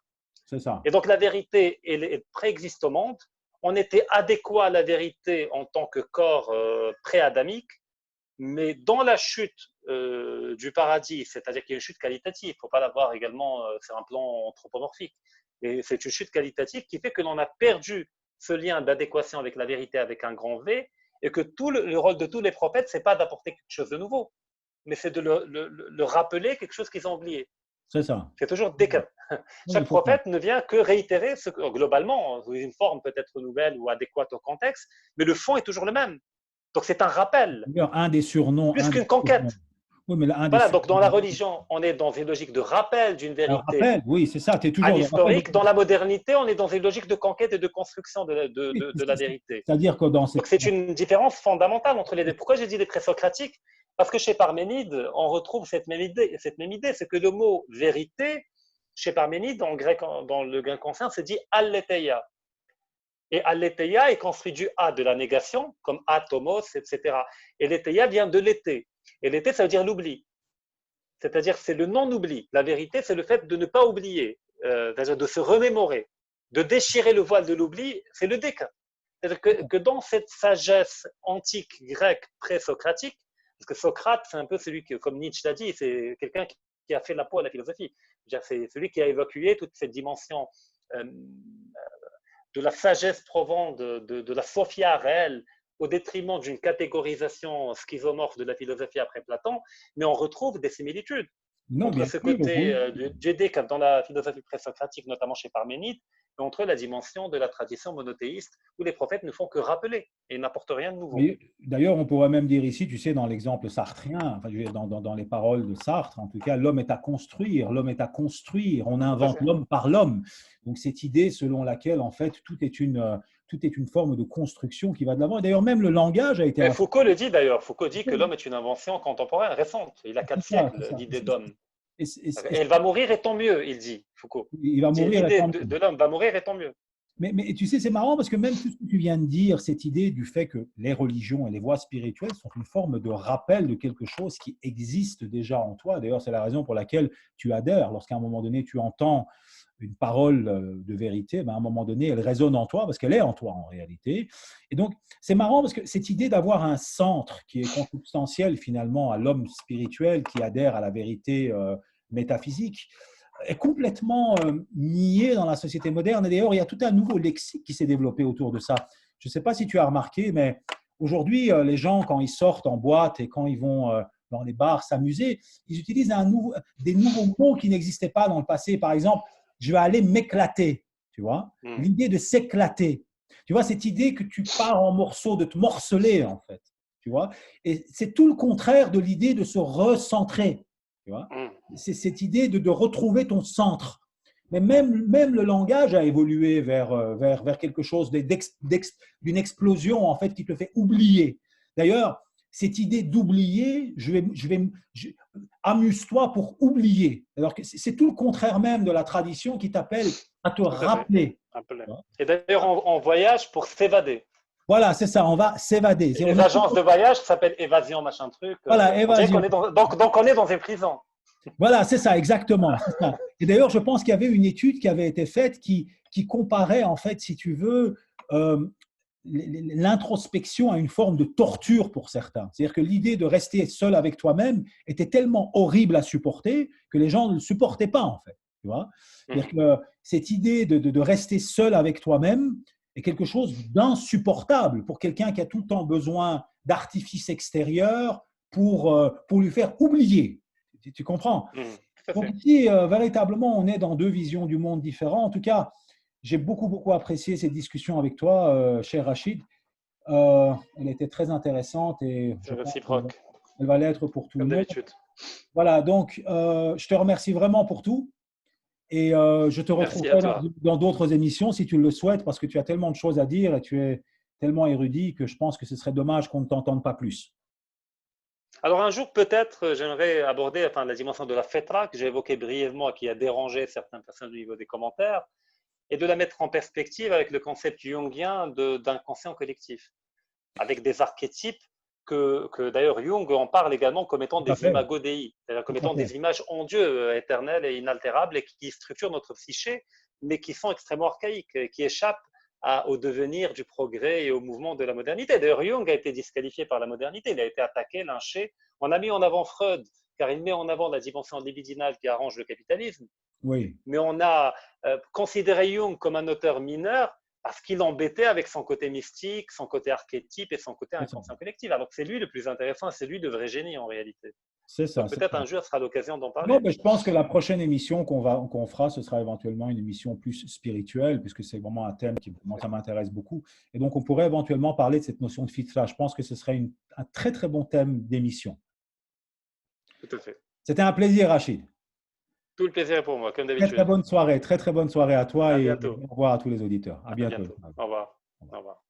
C'est ça. Et donc la vérité elle est préexistante. On était adéquat à la vérité en tant que corps pré-adamique, mais dans la chute du paradis, c'est-à-dire qu'il y a une chute qualitative, il ne faut pas la voir également sur un plan anthropomorphique. Et c'est une chute qualitative qui fait que l'on a perdu ce lien d'adéquation avec la vérité avec un grand V, et que tout le rôle de tous les prophètes, ce n'est pas d'apporter quelque chose de nouveau, mais c'est de le rappeler quelque chose qu'ils ont oublié. C'est ça. C'est toujours décalé. Oui, Chaque c'est ça. prophète ne vient que réitérer ce que, globalement, sous une forme peut-être nouvelle ou adéquate au contexte, mais le fond est toujours le même. Donc c'est un rappel, D'ailleurs, plus qu'une conquête. oui, mais là, un des Voilà, donc dans la surnoms, religion, on est dans une logique de rappel d'une un vérité rappel, oui, c'est ça, tu es à toujours dans le rappel. l'historique. Dans la modernité, on est dans une logique de conquête et de construction Oui, de la vérité. c'est-à-dire que dans Donc cette. c'est une différence fondamentale entre les deux. Pourquoi j'ai dit les présocratiques? Parce que chez Parménide, on retrouve cette même idée. Cette même idée, c'est que le mot vérité, chez Parménide, en grec, dans le grec ancien, c'est dit aletheia. Et aletheia est construit du a de la négation, comme atomos, etc. Et letheia vient de l'été. Et l'été, ça veut dire l'oubli. C'est-à-dire c'est le non-oubli. La vérité, c'est le fait de ne pas oublier, de se remémorer, de déchirer le voile de l'oubli, c'est le déclin. C'est-à-dire que dans cette sagesse antique grecque pré-socratique, parce que Socrate, c'est un peu celui qui, comme Nietzsche l'a dit, c'est quelqu'un qui a fait la peau à la philosophie. C'est celui qui a évacué toute cette dimension de la sagesse provenant de la sophia réelle au détriment d'une catégorisation schizomorphe de la philosophie après Platon, mais on retrouve des similitudes Non, entre bien ce sûr, côté oui. du décalage dans la philosophie présocratique, notamment chez Parménide, et entre la dimension de la tradition monothéiste, où les prophètes ne font que rappeler et n'apportent rien de nouveau. D'ailleurs, on pourrait même dire ici, tu sais, dans l'exemple sartrien, enfin, je veux dire, dans les paroles de Sartre, en tout cas, l'homme est à construire, l'homme est à construire, on Tout à invente fait. l'homme par l'homme. Donc, cette idée selon laquelle, en fait, tout est une forme de construction qui va de l'avant. Et d'ailleurs, même le langage a été Mais un. Foucault le dit d'ailleurs. Foucault dit que l'homme est une invention contemporaine, récente. Il a C'est 4 ça, c'est siècles, ça. l'idée d'homme. Et Elle va mourir et tant mieux, il dit, Foucault. il va Il dit mourir l'idée étant. de l'homme va mourir et tant mieux. Mais tu sais, c'est marrant parce que même tout ce que tu viens de dire, cette idée du fait que les religions et les voies spirituelles sont une forme de rappel de quelque chose qui existe déjà en toi. D'ailleurs, c'est la raison pour laquelle tu adhères. Lorsqu'à un moment donné, tu entends une parole de vérité, ben à un moment donné, elle résonne en toi parce qu'elle est en toi en réalité. Et donc, c'est marrant parce que cette idée d'avoir un centre qui est consubstantiel finalement à l'homme spirituel qui adhère à la vérité métaphysique, est complètement nié dans la société moderne. Et d'ailleurs, il y a tout un nouveau lexique qui s'est développé autour de ça. Je ne sais pas si tu as remarqué, mais aujourd'hui, les gens, quand ils sortent en boîte et quand ils vont dans les bars s'amuser, ils utilisent des nouveaux mots qui n'existaient pas dans le passé. Par exemple, je vais aller m'éclater, tu vois. L'idée de s'éclater. Tu vois, cette idée que tu pars en morceaux, de te morceler, en fait. Tu vois. Et c'est tout le contraire de l'idée de se recentrer. Tu vois. C'est cette idée de retrouver ton centre. Mais même le langage a évolué vers quelque chose d'une explosion en fait qui te fait oublier. D'ailleurs, cette idée d'oublier, amuse-toi pour oublier. Alors que c'est tout le contraire même de la tradition qui t'appelle à te rappeler. Et d'ailleurs, on voyage pour s'évader. Voilà, c'est ça, on va s'évader. Les agences de voyage s'appellent évasion, machin truc. Voilà, évasion. Donc, on est dans une prison. Voilà, c'est ça, exactement. C'est ça. Et d'ailleurs, je pense qu'il y avait une étude qui avait été faite qui comparait, en fait, si tu veux, l'introspection à une forme de torture pour certains. C'est-à-dire que l'idée de rester seul avec toi-même était tellement horrible à supporter que les gens ne le supportaient pas, en fait. Tu vois. C'est-à-dire que cette idée de rester seul avec toi-même est quelque chose d'insupportable pour quelqu'un qui a tout le temps besoin d'artifices extérieurs pour lui faire oublier. Tu comprends? Donc ici, véritablement, on est dans deux visions du monde différentes. En tout cas, j'ai beaucoup apprécié cette discussion avec toi, cher Rachid. Elle était très intéressante et c'est réciproque. Elle va l'être pour tout le monde. Comme d'habitude. Voilà, donc je te remercie vraiment pour tout et je te retrouverai dans d'autres émissions si tu le souhaites parce que tu as tellement de choses à dire et tu es tellement érudit que je pense que ce serait dommage qu'on ne t'entende pas plus. Alors un jour, peut-être, j'aimerais aborder la dimension de la fetra que j'ai évoquée brièvement et qui a dérangé certaines personnes au niveau des commentaires et de la mettre en perspective avec le concept jungien d'inconscient collectif, avec des archétypes que d'ailleurs Jung en parle également comme étant des imago Dei, c'est-à-dire comme étant des images en Dieu éternelles et inaltérables et qui structurent notre psyché, mais qui sont extrêmement archaïques et qui échappent au devenir du progrès et au mouvement de la modernité. D'ailleurs, Jung a été disqualifié par la modernité, il a été attaqué, lynché. On a mis en avant Freud, car il met en avant la dimension libidinale qui arrange le capitalisme. Oui. Mais on a considéré Jung comme un auteur mineur parce qu'il embêtait avec son côté mystique, son côté archétype et son côté inconscient collectif. Alors que c'est lui le plus intéressant, c'est lui le vrai génie en réalité. C'est ça. Peut-être un jour sera l'occasion d'en parler. Non, mais je pense que la prochaine émission qu'on fera, ce sera éventuellement une émission plus spirituelle, puisque c'est vraiment un thème qui moi, ça m'intéresse beaucoup. Et donc, on pourrait éventuellement parler de cette notion de fitra. Je pense que ce serait un très, très bon thème d'émission. Tout à fait. C'était un plaisir, Rachid. Tout le plaisir est pour moi, comme d'habitude. Très bonne soirée. Très bonne soirée à toi à et bientôt. au revoir à tous les auditeurs. À bientôt. Au revoir. Au revoir.